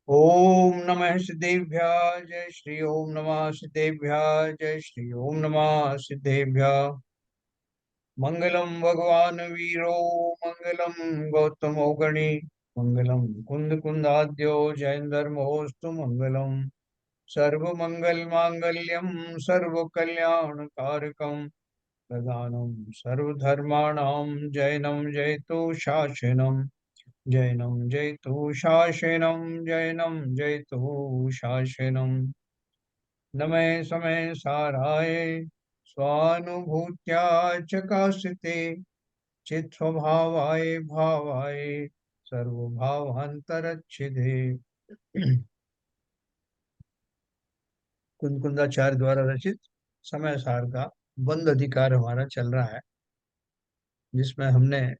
ओम नमः सिद्धेभ्यः जय श्री ओम नमः सिद्धेभ्यः जय श्री ओम नमः सिद्धेभ्यः। मंगलम भगवान वीरो मंगलम गौतम गणी मंगलम कुंद कुंदाद्यो जैन धर्मोस्तु मंगलम। सर्व मंगल मांगल्यम सर्व कल्याण कारकम प्रधानम सर्वधर्माणां जैनम जयतु शासनम। जैनं जयतु शासनं जैनं जयतु शासनं। नमे समय साराय स्वानुभूत्या चकाशिते चित्स्वभावाय भावाय सर्वभावांतरच्छिदे। कुंदकुंदाचार्य द्वारा रचित समय सार का बंद अधिकार हमारा चल रहा है, जिसमें हमने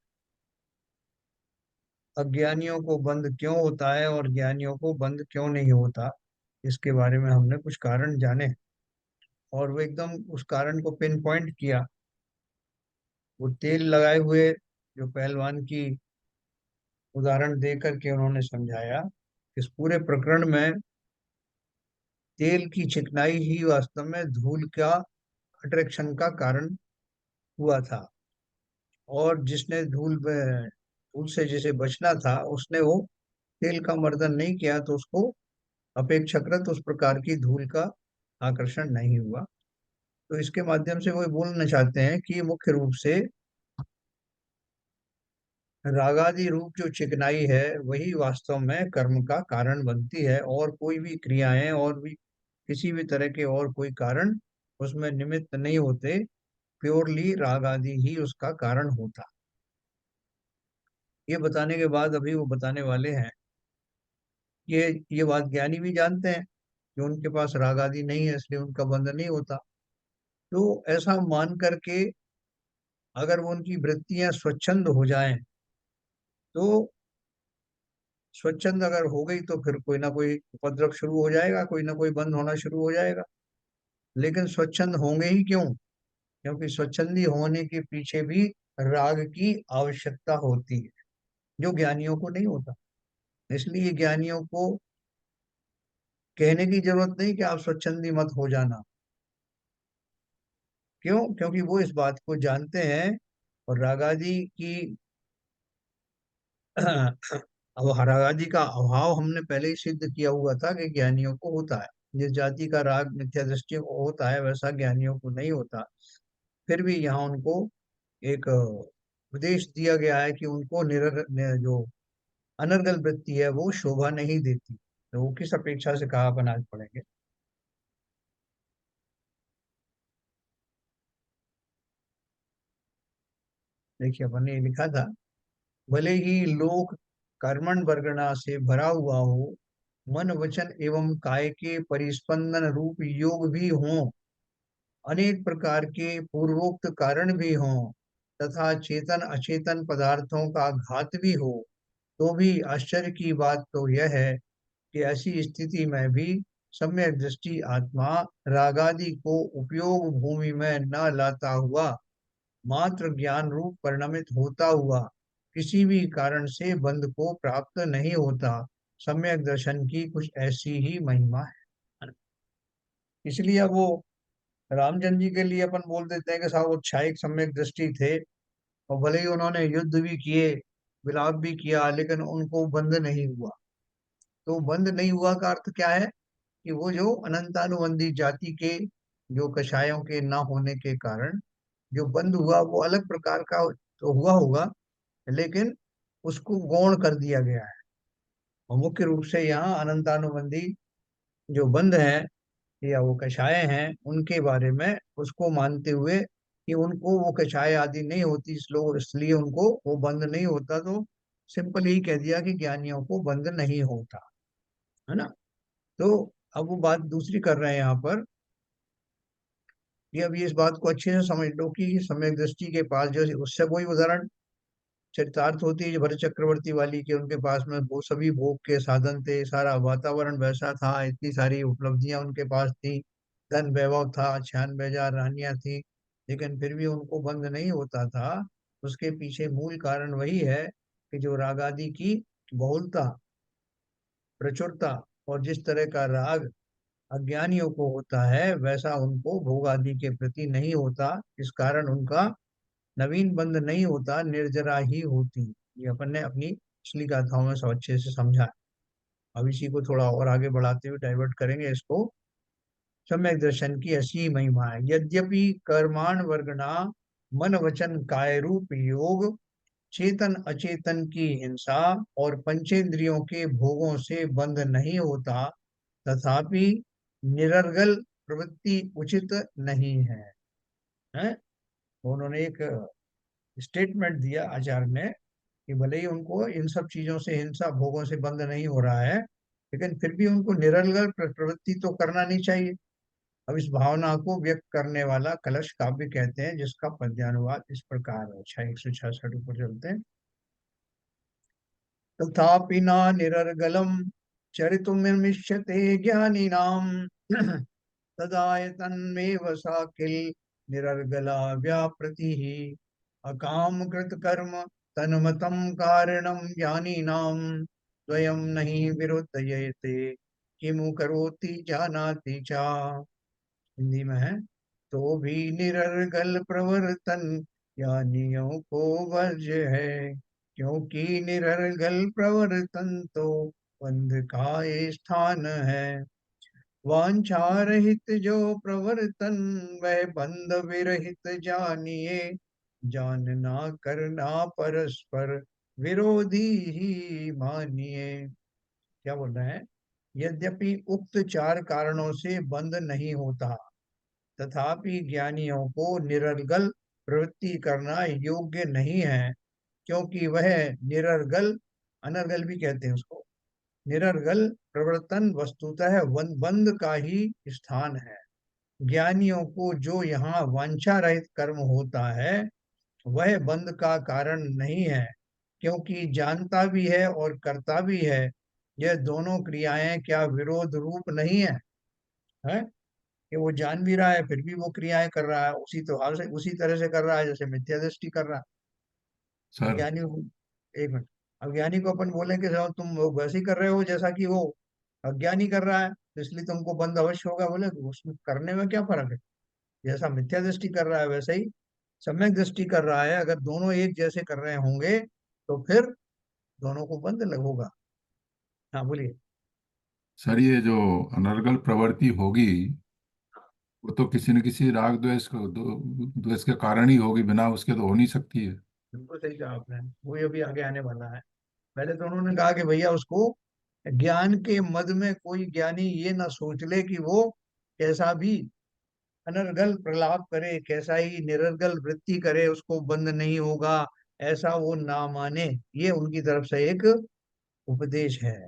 अज्ञानियों को बंद क्यों होता है और ज्ञानियों को बंद क्यों नहीं होता, इसके बारे में हमने कुछ कारण जाने और वो एकदम उस कारण को पिन पॉइंट किया। वो तेल लगाए हुए जो पहलवान की उदाहरण दे करके उन्होंने समझाया, इस पूरे प्रकरण में तेल की चिकनाई ही वास्तव में धूल का अट्रैक्शन का कारण हुआ था। और जिसने धूल से जिसे बचना था उसने वो तेल का मर्दन नहीं किया, तो उसको अपेक्षाकृत उस प्रकार की धूल का आकर्षण नहीं हुआ। तो इसके माध्यम से वो बोलना चाहते हैं कि मुख्य रूप से रागादि रूप जो चिकनाई है वही वास्तव में कर्म का कारण बनती है, और कोई भी क्रियाएं और भी किसी भी तरह के और कोई कारण उसमें निमित्त नहीं होते। प्योरली राग आदि ही उसका कारण होता। ये बताने के बाद अभी वो बताने वाले हैं, ये बात ज्ञानी भी जानते हैं कि उनके पास राग आदि नहीं है, इसलिए उनका बंधन नहीं होता। तो ऐसा मान करके अगर वो उनकी वृत्तियां स्वच्छंद हो जाएं, तो स्वच्छंद अगर हो गई तो फिर कोई ना कोई उपद्रव शुरू हो जाएगा, कोई ना कोई बंद होना शुरू हो जाएगा। लेकिन स्वच्छंद होंगे ही क्यों? क्योंकि स्वच्छंदी होने के पीछे भी राग की आवश्यकता होती है, जो ज्ञानियों को नहीं होता। इसलिए ज्ञानियों को कहने की जरूरत नहीं कि आप स्वच्छंदी मत हो जाना। क्यों? क्योंकि वो इस बात को जानते हैं। और रागादि की अब रागादि का अभाव हमने पहले ही सिद्ध किया हुआ था कि ज्ञानियों को होता है। जिस जाति का राग मिथ्या दृष्टि को होता है वैसा ज्ञानियों को नहीं होता। फिर भी यहाँ उनको एक उपदेश दिया गया है कि उनको जो अनर्गल वृत्ति है वो शोभा नहीं देती। तो वो किस अपेक्षा से कहा, अपन आज पढ़ेंगे। देखिए, अपन ने लिखा था, भले ही लोक कर्मण वर्गणा से भरा हुआ हो, मन वचन एवं काय के परिस्पंदन रूप योग भी हो, अनेक प्रकार के पूर्वोक्त कारण भी हों, तथा चेतन अचेतन पदार्थों का घात भी हो, तो भी आश्चर्य की बात तो यह है कि ऐसी स्थिति में भी सम्यक दृष्टि आत्मा रागादि को उपयोग भूमि में न लाता हुआ मात्र ज्ञान रूप परिणमित होता हुआ किसी भी कारण से बंध को प्राप्त नहीं होता। सम्यक दर्शन की कुछ ऐसी ही महिमा है। इसलिए अब वो रामचंद्र जी के लिए अपन बोल देते हैं कि साहब वो छायिक सम्यक दृष्टि थे, और भले ही उन्होंने युद्ध भी किए, विलाप भी किया, लेकिन उनको बंध नहीं हुआ। तो बंध नहीं हुआ का अर्थ क्या है? कि वो जो अनंतानुबंधी जाति के जो कषायों के ना होने के कारण जो बंध हुआ वो अलग प्रकार का तो हुआ होगा, लेकिन उसको गौण कर दिया गया है। और मुख्य रूप से यहाँ अनंतानुबंधी जो बंध है या वो कषाय हैं उनके बारे में उसको मानते हुए कि उनको वो कषाय आदि नहीं होती, इसलिए उनको वो बंध नहीं होता। तो सिंपल ही कह दिया कि ज्ञानियों को बंध नहीं होता, है ना। तो अब वो बात दूसरी कर रहे हैं यहाँ पर कि अब ये इस बात को अच्छे से समझ लो कि सम्यक दृष्टि के पास जो उससे कोई उदाहरण चरितार्थ होती है, जो भरत चक्रवर्ती वाली के उनके पास में वो सभी भोग के साधन थे, सारा वातावरण वैसा था, इतनी सारी उपलब्धियां उनके पास थी, धन वैभव था, 96,000 रानियां थी, लेकिन फिर भी उनको बंद नहीं होता था। उसके पीछे मूल कारण वही है कि जो रागादि की बहुलता प्रचुरता और जिस तरह का राग अज्ञानियों को होता है, वैसा उनको भोग आदि के प्रति नहीं होता। इस कारण उनका नवीन बंध नहीं होता, निर्जरा ही होती। ये अपन ने अपनी पिछली गाथाओं में सब अच्छे से समझा है। अब इसी को थोड़ा और आगे बढ़ाते हुए डाइवर्ट करेंगे इसको। सम्यक दर्शन की ऐसी महिमा है। यद्यपि कर्माण वर्गणा मन वचन काय रूप योग, चेतन अचेतन की हिंसा और पंचेंद्रियों के भोगों से बंध नहीं होता, तथापि निरर्गल प्रवृत्ति उचित नहीं है, है? उन्होंने एक स्टेटमेंट दिया आचार्य ने कि भले ही उनको इन सब चीजों से, हिंसा भोगों से बंध नहीं हो रहा है, लेकिन फिर भी उनको निरर्गल प्रवृत्ति तो करना नहीं चाहिए। अब इस भावना को व्यक्त करने वाला कलश काव्य कहते हैं, जिसका पद्यानुवाद इस प्रकार है। 166 ऊपर चलते हैं। तथापि न निरर्गलम चरितुमिष्यते ज्ञानिनाम तदायतन्मेव सा किल निरर्गला व्याप्रतिः। अकाम कृत कर्म तन्मतम कारणम ज्ञानिनाम द्वयम नहीं विरुद्धयते किमु करोति जानाति चा। हिंदी में है। तो भी निरर्गल प्रवर्तन ज्ञानियों को वर्ज्य है, क्योंकि निरर्गल प्रवर्तन तो बंध का स्थान है। वांछा रहित जो प्रवर्तन वह बंध विरहित जानिए, जानना करना परस्पर विरोधी ही मानिए। क्या बोल रहे हैं? यद्यपि उक्त चार कारणों से बंध नहीं होता, तथापि ज्ञानियों को निरर्गल प्रवृत्ति करना योग्य नहीं है, क्योंकि वह निरर्गल, अनर्गल भी कहते हैं उसको, निरर्गल प्रवर्तन वस्तुतः बंध का ही स्थान है। ज्ञानियों को जो यहाँ वांछा रहित कर्म होता है, वह बंध का कारण नहीं है, क्योंकि जानता भी है और करता भी है। यह दोनों क्रियाएं क्या विरोध रूप नहीं है, है? कि वो जान भी रहा है फिर भी वो क्रियाएं कर रहा है, उसी तो से उसी तरह से कर रहा है जैसे मिथ्या दृष्टि कर रहा है। सर। अज्ञानी एक मिनट, अज्ञानी को अपन बोले कि साहब तुम वो वैसे ही कर रहे हो जैसा कि वो अज्ञानी कर रहा है, तो इसलिए तुमको बंद अवश्य होगा। बोले तो उसमें करने में क्या फर्क है? जैसा मिथ्या दृष्टि कर रहा है वैसे ही सम्यक दृष्टि कर रहा है। अगर दोनों एक जैसे कर रहे होंगे तो फिर दोनों को बंद होगा। हाँ बोलिए। सर, ये जो अनर्गल प्रवृत्ति होगी, वो तो किसी न किसी राग द्वेष को द्वेष के कारण ही होगी, बिना उसके तो हो नहीं सकती है। बिल्कुल सही कहा आपने। वही अभी आगे आने वाला है। पहले तो उन्होंने कहा कि भैया उसको ज्ञान के मद में कोई ज्ञानी ये ना सोच ले कि वो कैसा भी अनर्गल प्रलाप करे, कैसा ही निरर्गल वृत्ति करे, उसको बंद नहीं होगा, ऐसा वो ना माने। ये उनकी तरफ से एक उपदेश है।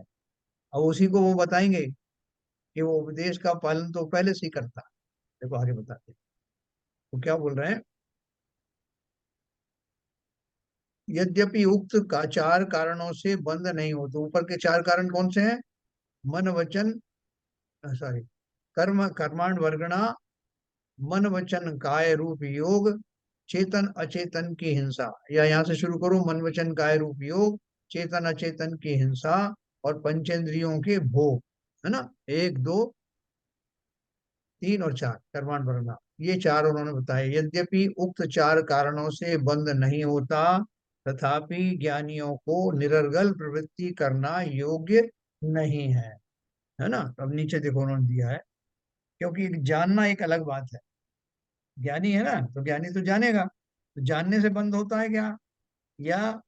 और उसी को वो बताएंगे कि वो उपदेश का पालन तो पहले से ही करता है। देखो आगे बताते हैं। वो क्या बोल रहे हैं? यद्यपि उक्त का चार कारणों से बंद नहीं हो, तो ऊपर के चार कारण कौन से हैं? मन वचन, सॉरी, कर्म कर्माण वर्गणा, मन वचन काय रूप योग, चेतन अचेतन की हिंसा। या यहाँ से शुरू करो, मन वचन काय रूप योग, चेतन अचेतन की हिंसा और पंचेंद्रियों के भोग, है ना? एक दो तीन और चार कर्माण वर्गणा, ये चार उन्होंने बताए। यद्यपि उक्त चार कारणों से बंद नहीं होता, तथापि ज्ञानियों को निरर्गल प्रवृत्ति करना योग्य नहीं है ना? अब नीचे देखो उन्होंने दिया है। क्योंकि जानना एक अलग बात है। ज्ञानी है ना, तो ज्ञानी तो जानेगा, तो जानने से बंद होता है क्या, या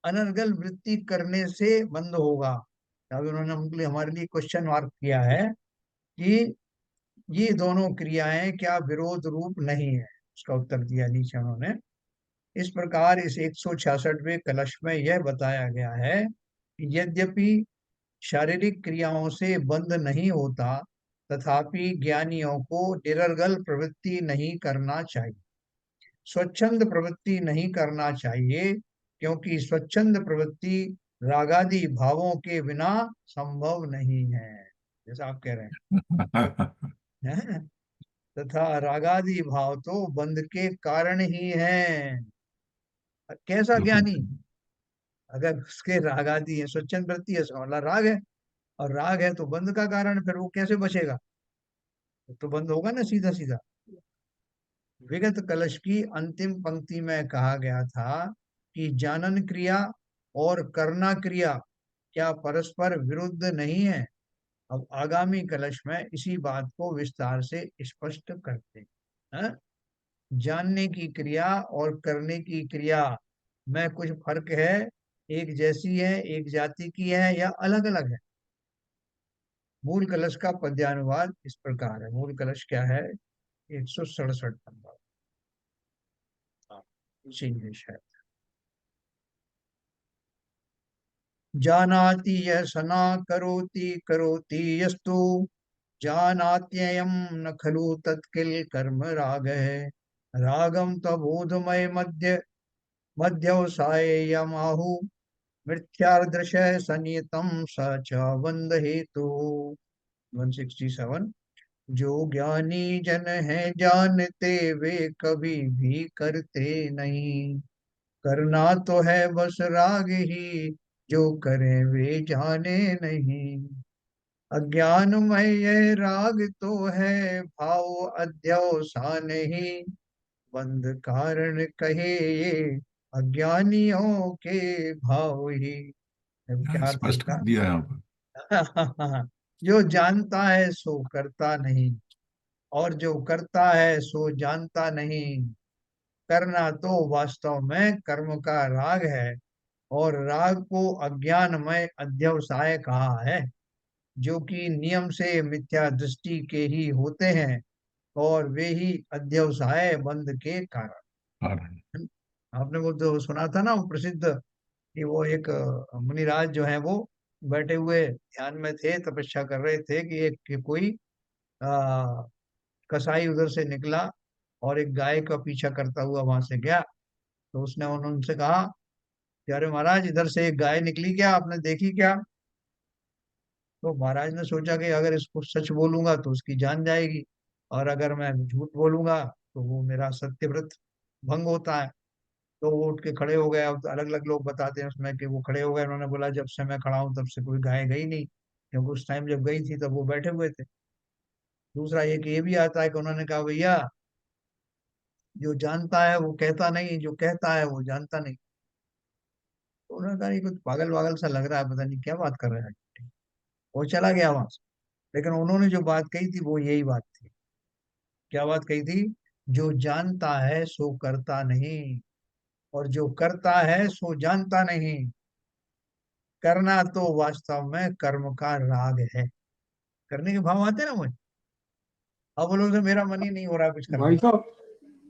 अनर्गल वृत्ति करने से बंद होगा? अभी उन्होंने हमारे लिए क्वेश्चन मार्क किया है कि ये दोनों क्रियाएं क्या विरोध रूप नहीं है। उसका उत्तर दिया नीचे उन्होंने। इस प्रकार इस 166वें कलश में यह बताया गया है कि यद्यपि शारीरिक क्रियाओं से बंध नहीं होता, तथापि ज्ञानियों को निरर्गल प्रवृत्ति नहीं करना चाहिए, स्वच्छंद प्रवृत्ति नहीं करना चाहिए, क्योंकि स्वच्छंद प्रवृत्ति रागादि भावों के बिना संभव नहीं है, जैसा आप कह रहे हैं। तथा रागादि भाव तो बंध के कारण ही हैं। कैसा बिल्कुल ज्ञानी? सही। अगर उसके रागादि है, स्वच्छंद वृत्ति है, इसका मतलब राग है। और राग है तो बंध का कारण, फिर वो कैसे बचेगा? तो बंद होगा ना सीधा सीधा। विगत कलश की अंतिम पंक्ति में कहा गया था कि जानन क्रिया और करना क्रिया क्या परस्पर विरुद्ध नहीं है। अब आगामी कलश में इसी बात को विस्तार से स्पष्ट करते हैं। जानने की क्रिया और करने की क्रिया में कुछ फर्क है, एक जैसी है, एक जाति की है, या अलग अलग है? मूल कलश का पद्यानुवाद इस प्रकार है। मूल कलश क्या है? 167 नंबर। हाँ, उसी इंग्लिश है। जानाति यशना करोति करोति यस्तु जानात्ययम् न खलु तत्किल कर्म रागः। रागम तबोधमय मध्यवसायमाहु मिथ्यादृश सनियतम स च बंध हेतु। 167। जो ज्ञानी जन है जानते वे कभी भी करते नहीं। करना तो है बस राग ही, जो करें वे जाने नहीं। अज्ञानमय यह राग तो है, भाव अध्यवसान ही। बंध कारण कहे ये, अज्ञानियों के भाव ही। अब क्या क्या अर्थ है स्पष्ट इसका? कर दिया यहाँ पर। जो जानता है सो करता नहीं, और जो करता है सो जानता नहीं। करना तो वास्तव में कर्म का राग है, और राग को अज्ञानमय अध्यवसाय कहा है, जो कि नियम से मिथ्या दृष्टि के ही होते हैं, और वे ही अध्यवसाय बंध के कारण। कारण। आपने वो तो सुना था ना, वो प्रसिद्ध, कि वो एक मुनिराज जो है वो बैठे हुए ध्यान में थे, तपस्या कर रहे थे, कि एक कि कोई आ, कसाई उधर से निकला और एक गाय का पीछा करता हुआ वहां से गया। तो उसने उनसे कहा कि अरे महाराज, इधर से एक गाय निकली, क्या आपने देखी क्या? तो महाराज ने सोचा कि अगर इसको सच बोलूंगा तो उसकी जान जाएगी, और अगर मैं झूठ बोलूंगा तो वो मेरा सत्यव्रत भंग होता है। तो वो उठ के खड़े हो गए। अब अलग अलग लोग बताते हैं उसमें कि वो खड़े हो गए, उन्होंने बोला जब से मैं खड़ा हूं तब से कोई गाय गई नहीं, क्योंकि उस टाइम जब गई थी तब वो बैठे हुए थे। दूसरा ये कि ये भी आता है कि उन्होंने कहा भैया, जो जानता है वो कहता नहीं, जो कहता है वो जानता नहीं। तो उन्होंने कहा ये कुछ पागल वागल सा लग रहा है, पता नहीं क्या बात कर रहा है। वो चला गया वहां से। लेकिन उन्होंने जो बात कही थी वो यही बात थी। क्या बात कही थी? जो जानता है सो करता नहीं, और जो करता है सो जानता नहीं। करना तो वास्तव में कर्म का राग है। करने के भाव आते हैं ना मुझे। अब बोलो तो मेरा मन ही नहीं हो रहा है कुछ करने भाई साहब,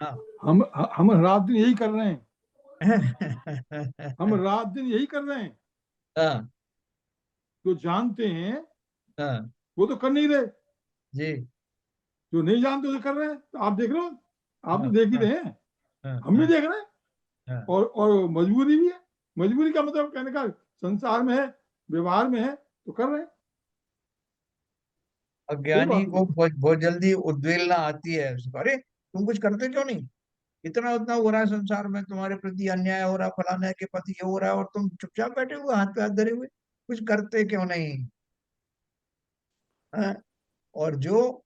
का। हाँ। हम रात दिन यही कर रहे हैं। हम रात दिन यही कर रहे हैं। हाँ। जो जानते हैं हाँ। वो तो कर नहीं रहे, जी। जो नहीं जानते वो कर रहे हैं। तो आप देख रहे हो, आप तो हाँ। देख ही हाँ। रहे हैं, हाँ। हम भी हाँ। देख रहे हैं। हाँ। और मजबूरी भी है। मजबूरी का मतलब कहने का, संसार में है, व्यवहार में है, तो कर रहे हैं। सही अज्ञानी बात है। को बहुत बहुत जल्दी उद्वेलना आती है। उसको, अरे तुम कुछ करते क्यों नहीं? इतना उतना हो रहा है संसार में, तुम्हारे प्रति अन्याय हो रहा है, फलाने के प्रति ये हो रहा है, और तुम चुपचाप बैठे हुए हाथ पे हाथ धरे हुए, कुछ करते क्यों नहीं? हाँ? और जो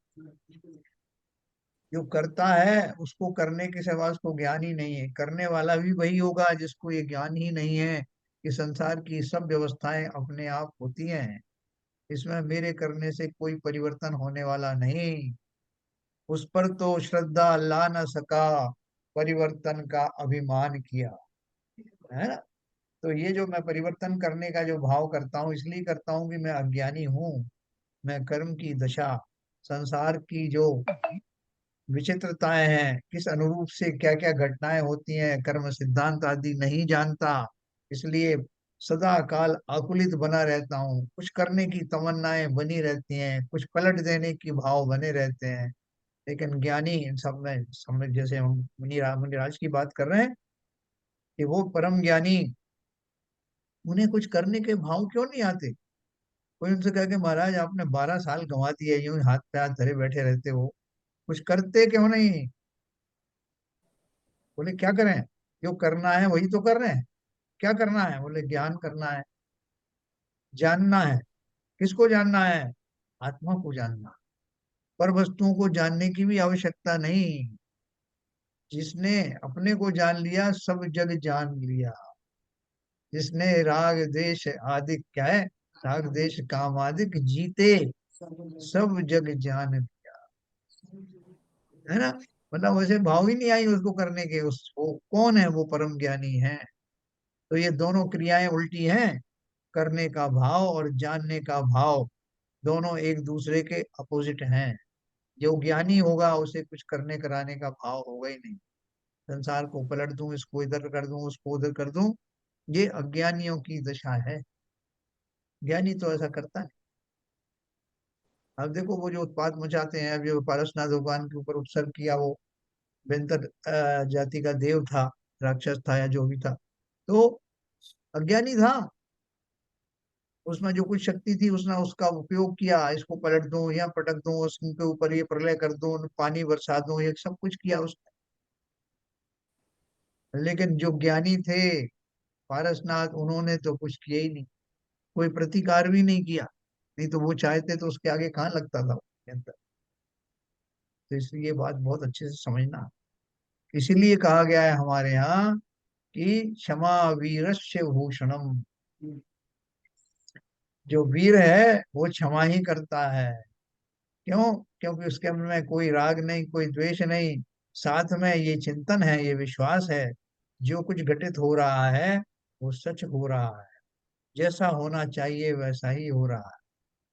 जो करता है उसको करने के सिवा उसको ज्ञान ही नहीं है। करने वाला भी वही होगा जिसको ये ज्ञान ही नहीं है कि संसार की सब व्यवस्थाएं अपने आप होती हैं, इसमें मेरे करने से कोई परिवर्तन होने वाला नहीं। उस पर तो श्रद्धा ला न सका, परिवर्तन का अभिमान किया, है ना? तो ये जो मैं परिवर्तन करने का जो भाव करता हूँ, इसलिए करता हूँ कि मैं अज्ञानी हूँ। मैं कर्म की दशा, संसार की जो विचित्रताएं हैं, किस अनुरूप से क्या क्या घटनाएं होती हैं, कर्म सिद्धांत आदि नहीं जानता। इसलिए सदा काल आकुलित बना रहता हूँ। कुछ करने की तमन्नाएं बनी रहती हैं, कुछ पलट देने की भाव बने रहते हैं। लेकिन ज्ञानी इन सब में जैसे हम मुनिराज की बात कर रहे हैं, कि वो परम ज्ञानी, उन्हें कुछ करने के भाव क्यों नहीं आते? कोई उनसे कहे कि महाराज आपने 12 साल गंवा दिए, यूं ही हाथ पे हाथ धरे बैठे रहते हो, कुछ करते क्यों नहीं? बोले क्या करें? जो करना है वही तो कर रहे हैं। क्या करना है? बोले ज्ञान करना है, जानना है। किसको जानना है? आत्मा को जानना। पर वस्तुओं को जानने की भी आवश्यकता नहीं। जिसने अपने को जान लिया सब जग जान लिया। जिसने राग देश आदि क्या है, राग देश काम आदिक जीते सब जग जान लिया। है ना? मतलब वैसे भाव ही नहीं आई उसको करने के, उस वो कौन है, वो परम ज्ञानी है। तो ये दोनों क्रियाएं उल्टी हैं। करने का भाव और जानने का भाव दोनों एक दूसरे के अपोजिट हैं। जो ज्ञानी होगा उसे कुछ करने कराने का भाव होगा ही नहीं। संसार को पलट दूं, इसको इधर कर दूं, उसको उधर कर दूं, ये अज्ञानियों की दशा है। ज्ञानी तो ऐसा करता नहीं। अब देखो वो जो उत्पात मचाते हैं, अब जो पारसनाथ भगवान के ऊपर उत्सर्ग किया, वो बेंतर जाति का देव था, राक्षस था या जो भी था, तो अज्ञानी था। उसमें जो कुछ शक्ति थी उसने उसका उपयोग किया, इसको पलट दूं या पटक दूं, उसके ऊपर ये प्रलय कर दूं, पानी बरसा दूं, ये सब कुछ किया उसने। लेकिन जो ज्ञानी थे पारसनाथ, उन्होंने तो कुछ किया ही नहीं, कोई प्रतिकार भी नहीं किया। नहीं तो वो चाहते तो उसके आगे कहाँ लगता था उसके अंदर। तो इसलिए ये बात बहुत अच्छे से समझना। इसीलिए कहा गया है हमारे यहाँ कि क्षमा वीरस्य भूषणम। जो वीर है वो क्षमा ही करता है। क्यों? क्योंकि उसके मन में कोई राग नहीं, कोई द्वेष नहीं, साथ में ये चिंतन है, ये विश्वास है, जो कुछ घटित हो रहा है वो सच हो रहा है, जैसा होना चाहिए वैसा ही हो रहा है।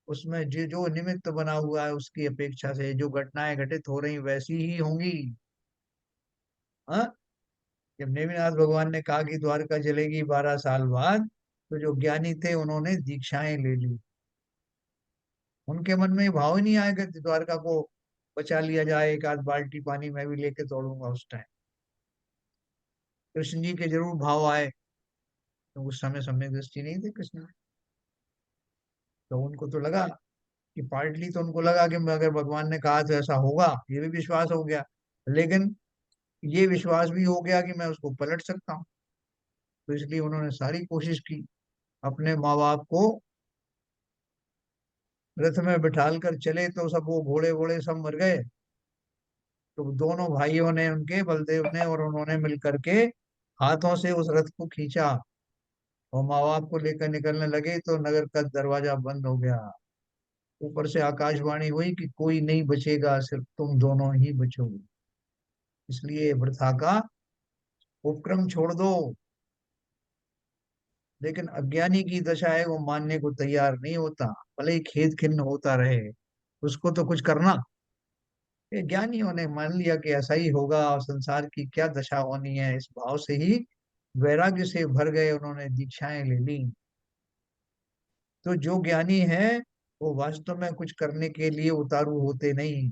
उसमें जो जो निमित्त बना हुआ है उसकी अपेक्षा से जो घटनाएं घटित हो रही वैसी ही होंगी। हाँ, जब नेमिनाथ भगवान ने कहा कि द्वारका जलेगी 12 साल बाद, तो जो ज्ञानी थे उन्होंने दीक्षाएं ले ली। उनके मन में ये भाव ही नहीं आएगा कि द्वारका को बचा लिया जाए, एक आध बाल्टी पानी मैं भी लेके दौड़ूंगा उस टाइम। कृष्ण जी के जरूर भाव आए, तो उस समय सम्यक दृष्टि नहीं थी कृष्ण में। तो उनको तो लगा कि पार्टली तो उनको लगा कि अगर भगवान ने कहा तो ऐसा होगा, ये भी विश्वास हो गया। लेकिन ये विश्वास भी हो गया कि मैं उसको पलट सकता हूँ। तो इसलिए उन्होंने सारी कोशिश की। अपने माँ बाप को रथ में बिठाल कर चले तो सब वो घोड़े वोड़े सब मर गए। तो दोनों भाइयों ने, उनके बलदेव ने और उन्होंने मिल करके हाथों से उस रथ को खींचा और माँ बाप को लेकर निकलने लगे, तो नगर का दरवाजा बंद हो गया। ऊपर से आकाशवाणी हुई कि कोई नहीं बचेगा, सिर्फ तुम दोनों ही बचोगे। इसलिए वृथा का उपक्रम छोड़ दो। लेकिन अज्ञानी की दशा है, वो मानने को तैयार नहीं होता, भले ही खेद खिन्न होता रहे, उसको तो कुछ करना। ये ज्ञानियों ने मान लिया कि ऐसा ही होगा और संसार की क्या दशा होनी है, इस भाव से ही वैराग्य से भर गए, उन्होंने दीक्षाएं ले ली। तो जो ज्ञानी है वो वास्तव में कुछ करने के लिए उतारू होते नहीं,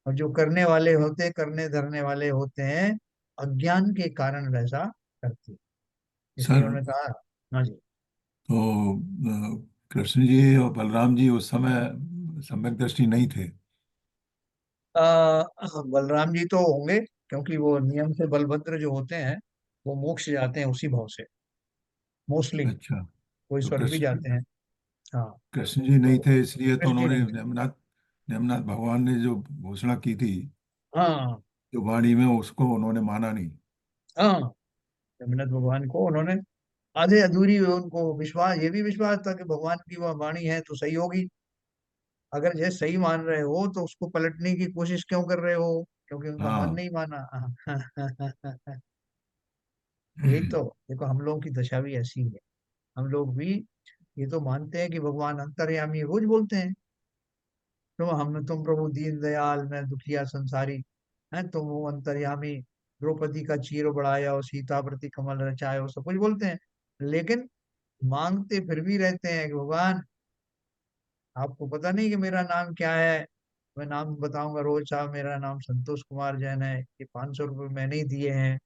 और जो करने वाले होते, करने धरने वाले होते हैं, अज्ञान के कारण वैसा करते। इसलिए सर, उन्होंने कहा। हाँ जी। तो कृष्ण जी और बलराम जी उस समय सम्यक दृष्टि नहीं थे? बलराम जी तो होंगे, क्योंकि वो नियम से बलभद्र जो होते हैं वो मोक्ष जाते हैं उसी भाव से, मोस्टली। अच्छा। कोई तो स्वर्ग भी कृष्ण जाते हैं। हाँ। कृष्ण जी नहीं तो थे, इसलिए तो कृष्ण जी उन्होंने नहीं थे। नेमनाथ नेमनाथ भगवान ने जो घोषणा की थी, हाँ। जो वाणी में, उसको उन्होंने माना नहीं। हाँ, जगन्नाथ भगवान को उन्होंने आधे अधूरी, उनको विश्वास, ये भी विश्वास था कि भगवान की वह वाणी है तो सही होगी। अगर ये सही मान रहे हो तो उसको पलटने की कोशिश क्यों कर रहे हो? क्योंकि उनका मन हाँ। नहीं माना। यही तो। देखो हम लोगों की दशा भी ऐसी है। हम लोग भी ये तो मानते हैं कि भगवान अंतर्यामी, रोज बोलते हैं, तुम प्रभु दीन दयाल, मैं दुखिया संसारी, है तुम वो अंतर्यामी, द्रौपदी का चीर बढ़ाया और सीता प्रति कमल रचाया, सब कुछ बोलते हैं। लेकिन मांगते फिर भी रहते हैं कि भगवान, आपको पता नहीं कि मेरा नाम क्या है? मैं नाम बताऊंगा रोज साहब, मेरा नाम संतोष कुमार जैन है, ये 500 रुपये मैंने ही दिए हैं,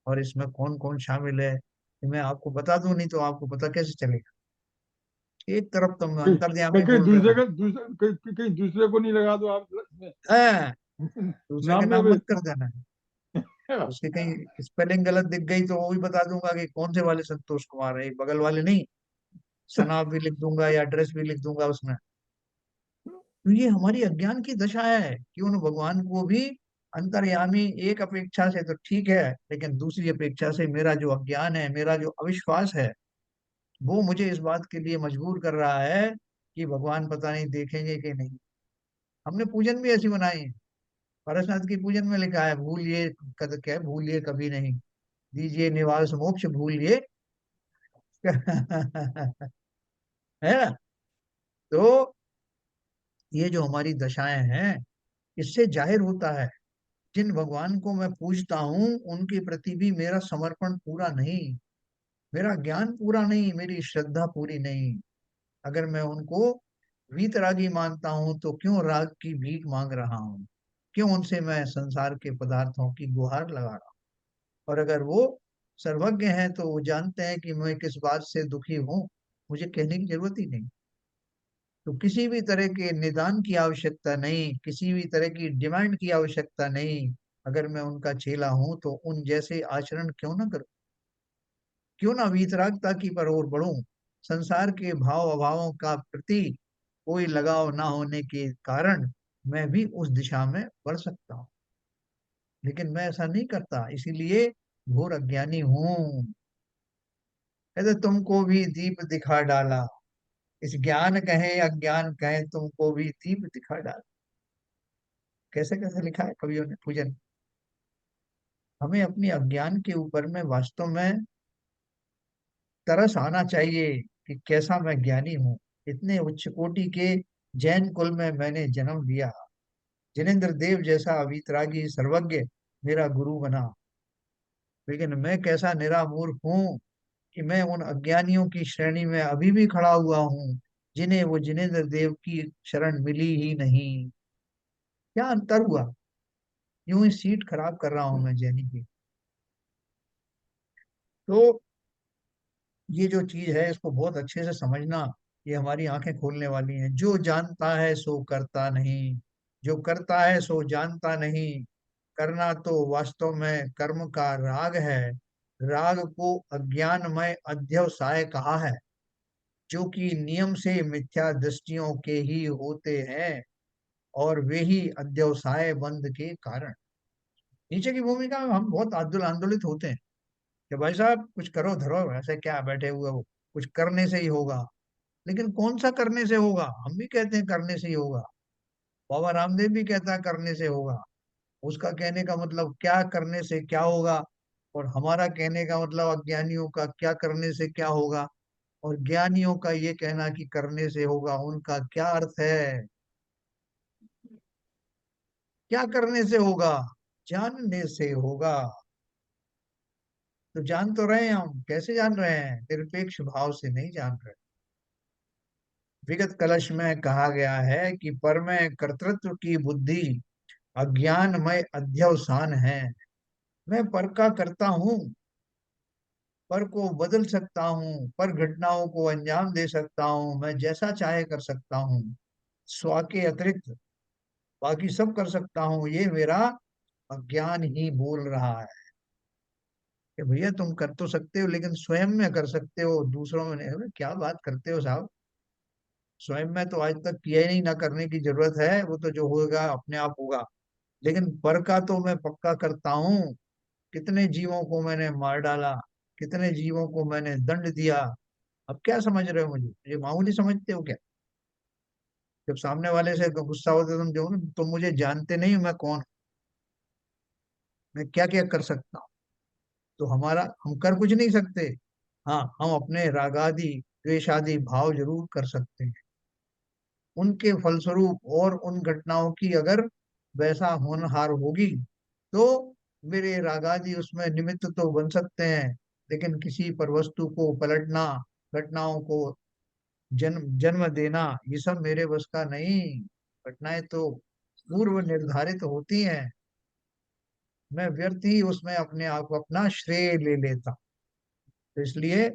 और इसमें कौन कौन शामिल है ये मैं आपको बता दूं, नहीं तो आपको पता कैसे चलेगा? एक तरफ तुम कहीं अंतर्यामी कहीं बोल रहे दूसरे हो। का दूसरे कहीं दूसरे को नहीं लगा दो आप इसमें। है, दूसरे के नाम में नाम भी मत कर देना। उसके कहीं स्पेलिंग गलत दिख गई तो वो भी बता दूंगा कि कौन से वाले संतोष कुमार है, बगल वाले नहीं। सनाब भी लिख दूंगा या एड्रेस भी लिख दूंगा उसमें। तो ये हमारी अज्ञान की दशा है कि उन भगवान को भी अंतर्यामी एक अपेक्षा से तो ठीक है, लेकिन दूसरी अपेक्षा से मेरा जो अज्ञान है, मेरा जो अविश्वास है, वो मुझे इस बात के लिए मजबूर कर रहा है कि भगवान पता नहीं देखेंगे कि नहीं। हमने पूजन भी ऐसी बनाई है। पारसनाथ की पूजन में लिखा है, भूलिए कद क्या है, भूलिए कभी नहीं, दीजिए निवास मोक्ष भूलिए है ना। तो ये जो हमारी दशाएं हैं, इससे जाहिर होता है जिन भगवान को मैं पूजता हूँ उनके प्रति भी मेरा समर्पण पूरा नहीं, मेरा ज्ञान पूरा नहीं, मेरी श्रद्धा पूरी नहीं। अगर मैं उनको वीतरागी मानता हूं तो क्यों राग की भीख मांग रहा हूँ, क्यों उनसे मैं संसार के पदार्थों की गुहार लगा रहा हूँ। और अगर वो सर्वज्ञ हैं तो वो जानते हैं कि मैं किस बात से दुखी हूँ, मुझे कहने की जरूरत ही नहीं। तो किसी भी तरह के निदान की आवश्यकता नहीं, किसी भी तरह की डिमांड की आवश्यकता नहीं। अगर मैं उनका चेला हूं तो उन जैसे आचरण क्यों ना करूं, क्यों ना वीतरागता की पर ओर बढ़ूं। संसार के भाव अभावों का प्रति कोई लगाव ना होने के कारण मैं भी उस दिशा में बढ़ सकता हूँ, लेकिन मैं ऐसा नहीं करता, इसीलिए घोर अज्ञानी हूं। कहते तुमको भी दीप दिखा डाला, इस ज्ञान कहे अज्ञान कहे तुमको भी दीप दिखा डाला। कैसे कैसे लिखा है कवियों ने पूजन। हमें अपनी अज्ञान के ऊपर में वास्तव में तरस आना चाहिए कि कैसा मैं ज्ञानी हूँ। इतने उच्च कोटि के जैन कुल में मैंने जन्म लिया, जिनेन्द्र देव जैसा वीतरागी सर्वज्ञ मेरा गुरु बना, लेकिन मैं कैसा निरा मूर्ख हूँ कि मैं उन अज्ञानियों की श्रेणी में अभी भी खड़ा हुआ हूँ जिन्हें वो जिनेन्द्र देव की शरण मिली ही नहीं। क्या अंतर हुआ, यूं ही सीट खराब कर रहा हूं मैं जैनी की। तो ये जो चीज है इसको बहुत अच्छे से समझना, ये हमारी आंखें खोलने वाली हैं। जो जानता है सो करता नहीं, जो करता है सो जानता नहीं। करना तो वास्तव में कर्म का राग है, राग को अज्ञानमय अध्यवसाय कहा है, जो कि नियम से मिथ्या दृष्टियों के ही होते हैं और वे ही अध्यवसाय बंध के कारण। नीचे की भूमिका में हम बहुत आंदोलित होते हैं कि भाई साहब कुछ करो धरो, ऐसे क्या बैठे हुए हो, कुछ करने से ही होगा। लेकिन कौन सा करने से होगा, हम भी कहते हैं करने से ही होगा, बाबा रामदेव भी कहता है करने से होगा। उसका कहने का मतलब क्या करने से क्या होगा, और हमारा कहने का मतलब अज्ञानियों का क्या करने से क्या होगा, और ज्ञानियों का ये कहना कि करने से होगा, उनका क्या अर्थ है। क्या करने से होगा, जानने से होगा। तो जान तो रहे हैं, हम कैसे जान रहे हैं, निरपेक्ष भाव से नहीं जान रहे। विगत कलश में कहा गया है कि पर में कर्तृत्व की बुद्धि अज्ञानमय अध्यवसान है। मैं पर का करता हूँ, पर को बदल सकता हूँ, पर घटनाओं को अंजाम दे सकता हूँ, मैं जैसा चाहे कर सकता हूँ, स्व के अतिरिक्त बाकी सब कर सकता हूँ। ये मेरा अज्ञान ही बोल रहा है कि भैया तुम कर तो सकते हो लेकिन स्वयं में कर सकते हो, दूसरों में नहीं। अरे क्या बात करते हो साहब, स्वयं में तो आज तक किया ही नहीं, ना करने की जरूरत है, वो तो जो होगा अपने आप होगा। लेकिन पर का तो मैं पक्का करता हूँ। कितने जीवों को मैंने मार डाला, कितने जीवों को मैंने दंड दिया। अब क्या समझ रहे हो मुझे, ये मामूली समझते हो क्या। जब सामने वाले से गुस्सा होता है तुम जो तुम मुझे जानते नहीं हो मैं कौन हूं, मैं क्या क्या कर सकता हूँ। तो हमारा हम कर कुछ नहीं सकते। हाँ, हम अपने रागादि द्वेषादि भाव जरूर कर सकते हैं। उनके फलस्वरूप और उन घटनाओं की अगर वैसा होनहार होगी तो मेरे रागादि उसमें निमित्त तो बन सकते हैं, लेकिन किसी पर वस्तु को पलटना, घटनाओं को जन्म जन्म देना, ये सब मेरे बस का नहीं। घटनाएं तो पूर्व निर्धारित होती हैं, मैं व्यर्थ ही उसमें अपने आप को अपना श्रेय ले लेता। तो इसलिए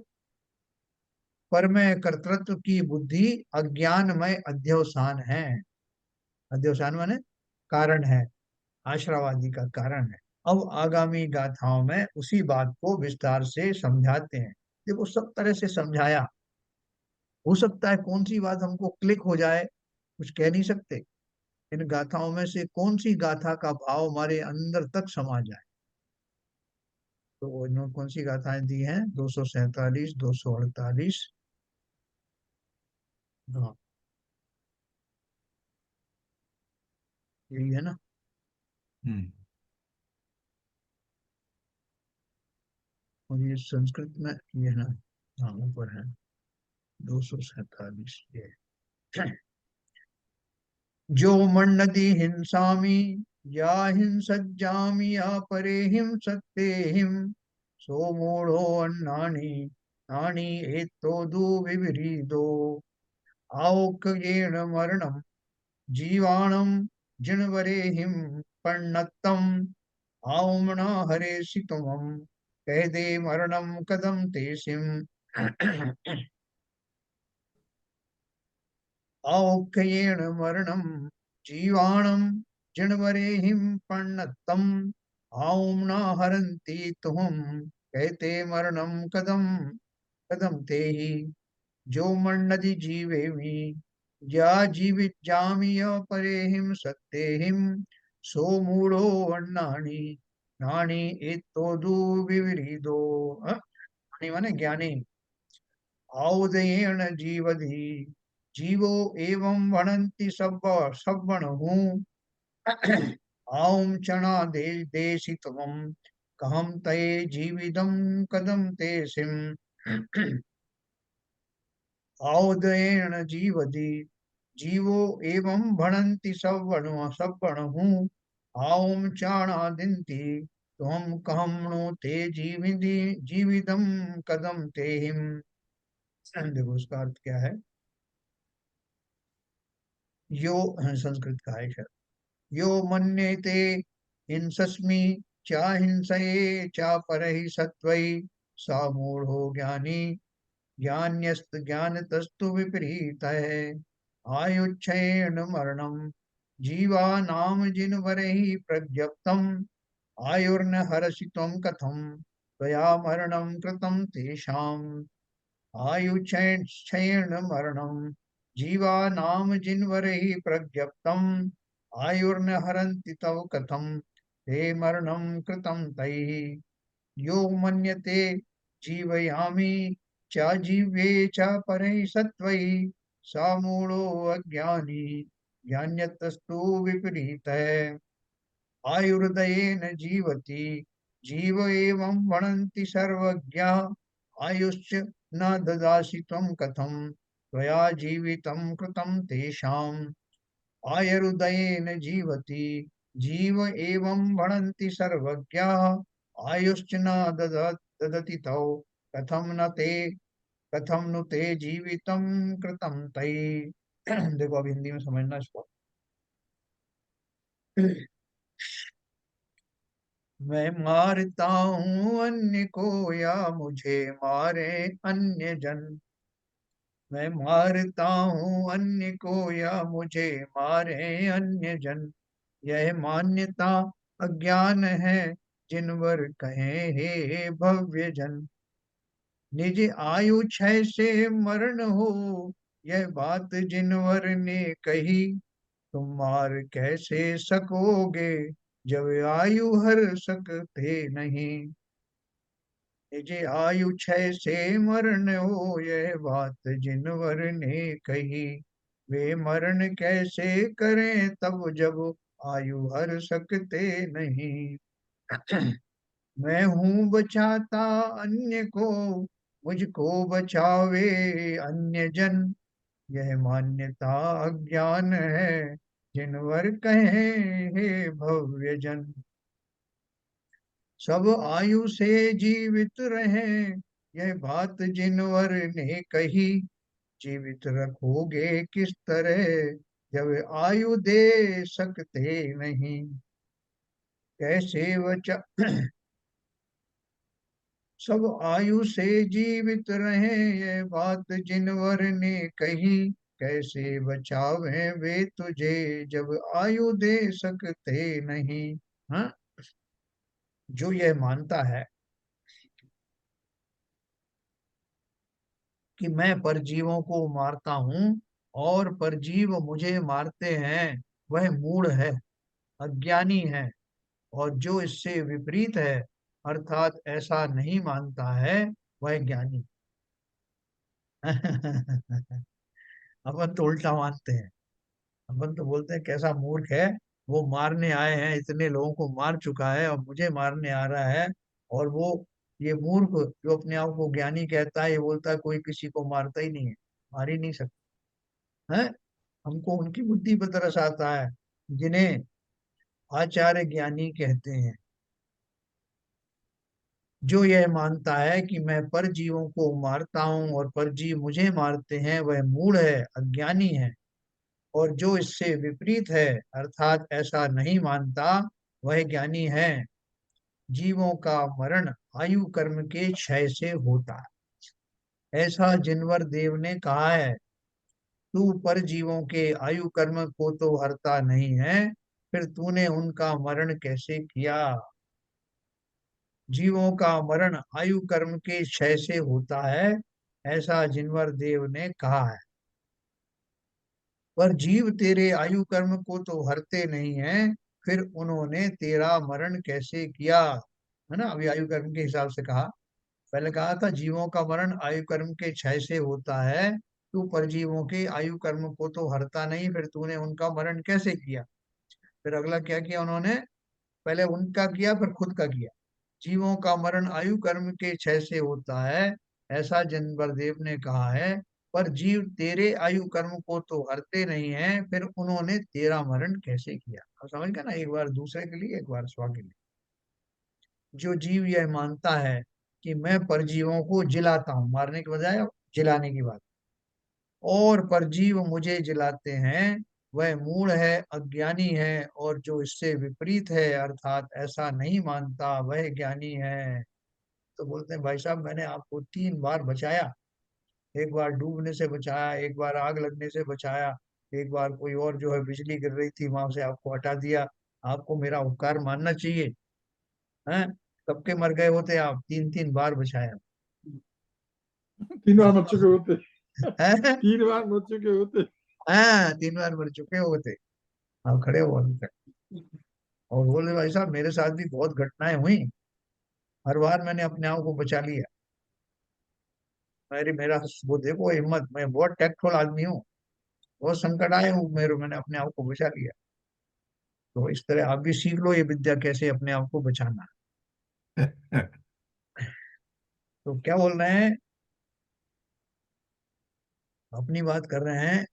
पर में कर्तृत्व की बुद्धि अज्ञानमय अध्यवसान है। अध्यवसान माने कारण है, आश्रवादी का कारण है। अब आगामी गाथाओं में उसी बात को विस्तार से समझाते हैं। देखो सब तरह से समझाया, हो सकता है कौन सी बात हमको क्लिक हो जाए, कुछ कह नहीं सकते। इन गाथाओं में से कौन सी गाथा का भाव हमारे अंदर तक समा जाए। तो इन्होंने कौन सी गाथाएं दी हैं? 247, 248। हाँ, यही है ना। हम्म। और ये संस्कृत में ये है ना। हाँ, ऊपर है 247 ये। जो मन्नति हिंसामि या हिंसज्जामि या परे हिंसते हिम सो मूढ़ो अन्नानि नानि एतो दुर्विपरीतो आौक्येन मरणम जीवाणम जिनवरेहिम पण्णत्तम आउमना हरेषितमम कह दे मरणम कदम तेसिम औक्येन मरणम जीवाणम जिनवरेहिम पण्णत्तम आउमना हरन्ति तुम कहते मरणम कदम कदम ते ही। जो मन्नदि जीवेमि या जीविज्जामि य परेहिं सत्तेहिं सो मूढ़ो अन्नानि नानि एतो दुर्विपरीतो। नानि माने ज्ञानी। औदयेन जीवधि जीवो एवं वणन्ति सब्बणहु आउम चना देशितमं कहम तये जीविदं कदम ते सिम। औदयेन जीवति जीवो एवं भणन्ति सब्बणहु आउम चाणादिन्ति त्वं कहं नो ते जीविदं कदम ते हिम। देखो उसका अर्थ क्या है। यो संस्कृत का है शायद। यो मन्यते हिंसस्मि चा हिंसये चा परहि सत्वै सा मूढ़ो ज्ञानी ज्ञान्यस्त ज्ञानतस्तु विपरीत है। आयुच्छयेन मरणम जीवानाम जिनवरहि प्रज्ञप्तम आयुर्न हरषित्वं कथम त्वया मरणं कृतं तेषाम्। आयुक्षयेण मरणं जीवानाम जिनवरहि प्रज्ञप्तम् आयुर्न हरन्ति तव कथं ते मरणं कृतं तैः। यो मन्यते जीवयामि च जीवे च परैः सत्त्वैः स मूढ़ो अज्ञानी ज्ञान्यतस्तु विपरीतः। आयुर्दयेन जीवति जीव एवं वणन्ति सर्वज्ञा आयुश्च न ददासि त्वं कथं त्वया जीवितं कृतं तेषाम्। आयुर्दयेन जीवति जीव एवं वणन्ति सर्वज्ञाः आयुश्च न ददति तौ कथं न ते कथं नु ते जीवितं कृतं तैः। देखो अब हिंदी में समझना इसको। मैं मारता हूँ अन्य को या मुझे मारे अन्य जन। मैं मारता हूँ अन्य को या मुझे मारे अन्य जन। यह मान्यता अज्ञान है जिनवर कहे हे भव्य जन। निज आयु क्षय से मरण हो यह बात जिनवर ने कही तुम मार कैसे सकोगे जब आयु हर सकते नहीं। निज आयु क्षय से मरण हो यह बात जिनवर ने कही वे मरण कैसे करें तब जब आयु हर सकते नहीं। मैं हूँ बचाता अन्य को मुझको बचावे अन्य जन। यह मान्यता अज्ञान है जिनवर कहें हे भव्य जन। सब आयु से जीवित रहे यह बात जिनवर ने कही जीवित रखोगे किस तरह जब आयु दे सकते नहीं। कैसे बचा सब आयु से जीवित रहे ये बात जिनवर ने कही कैसे बचावे वे तुझे जब आयु दे सकते नहीं। हाँ, जो यह मानता है कि मैं परजीवों को मारता हूँ और परजीव मुझे मारते हैं, वह मूढ़ है, अज्ञानी है, और जो इससे विपरीत है अर्थात ऐसा नहीं मानता है, वह ज्ञानी। अपन तो उल्टा मानते हैं। अपन तो बोलते हैं कैसा मूर्ख है, वो मारने आए हैं, इतने लोगों को मार चुका है और मुझे मारने आ रहा है। और वो, ये मूर्ख जो अपने आप को ज्ञानी कहता है, ये बोलता है कोई किसी को मारता ही नहीं है, मार ही नहीं सकता है। हमको उनकी बुद्धि पर तरस आता है जिन्हें आचार्य ज्ञानी कहते हैं। जो यह मानता है कि मैं परजीवों को मारता हूँ और परजीव मुझे मारते हैं, वह मूढ़ है, अज्ञानी है। और जो इससे विपरीत है अर्थात ऐसा नहीं मानता, वह ज्ञानी है। जीवों का मरण आयु कर्म के क्षय से होता है, ऐसा जिनवर देव ने कहा है। तू पर जीवों के आयु कर्म को तो हरता नहीं है, फिर तूने उनका मरण कैसे किया। जीवों का मरण आयु कर्म के क्षय से होता है, ऐसा जिनवर देव ने कहा है। पर जीव तेरे आयु कर्म को तो हरते नहीं है, फिर उन्होंने तेरा मरण कैसे किया। है ना, अभी आयु कर्म के हिसाब से कहा। पहले कहा था जीवों का मरण आयु कर्म के क्षय से होता है, तू परजीवों के आयु कर्म को तो हरता नहीं, फिर तूने उनका मरण कैसे किया। फिर अगला क्या किया उन्होंने, पहले उनका किया फिर खुद का किया। जीवों का मरण आयु कर्म के क्षय से होता है, ऐसा जिनवरदेव ने कहा है। पर जीव तेरे आयु कर्म को तो हरते नहीं है, फिर उन्होंने तेरा मरण कैसे किया। अब समझ गया ना, एक बार दूसरे के लिए, एक बार स्व के लिए। जो जीव यह मानता है कि मैं परजीवों को जिलाता हूँ, मारने के बजाय जिलाने की बात, और परजीव मुझे जिलाते हैं, वह मूढ़ है, अज्ञानी है। और जो इससे विपरीत है अर्थात ऐसा नहीं मानता, वह ज्ञानी है। तो बोलते हैं भाई साहब, मैंने आपको 3 बार बचाया। एक बार डूबने से बचाया, एक बार आग लगने से बचाया, एक बार कोई और जो है बिजली गिर रही थी वहां से आपको हटा दिया। आपको मेरा उपकार मानना चाहिए। हैं, कब के मर गए होते आप, 3 3 बार बचाया। 3 बार मर चुके होते। हैं? 3 बार मर चुके होते। हाँ, 3 बार मर चुके होते। आप खड़े हो अभी तक। और बोले भाई साहब, मेरे साथ भी बहुत घटनाएं हुई, हर बार मैंने अपने आप को बचा लिया। मेरा वो देखो हिम्मत, मैं बहुत टैक्टफुल आदमी हूँ। बहुत संकट आए हूँ मेरे, मैंने अपने आप को बचा लिया। तो इस तरह आप भी सीख लो ये विद्या, कैसे अपने आप को बचाना। तो क्या बोल रहे हैं, अपनी बात कर रहे हैं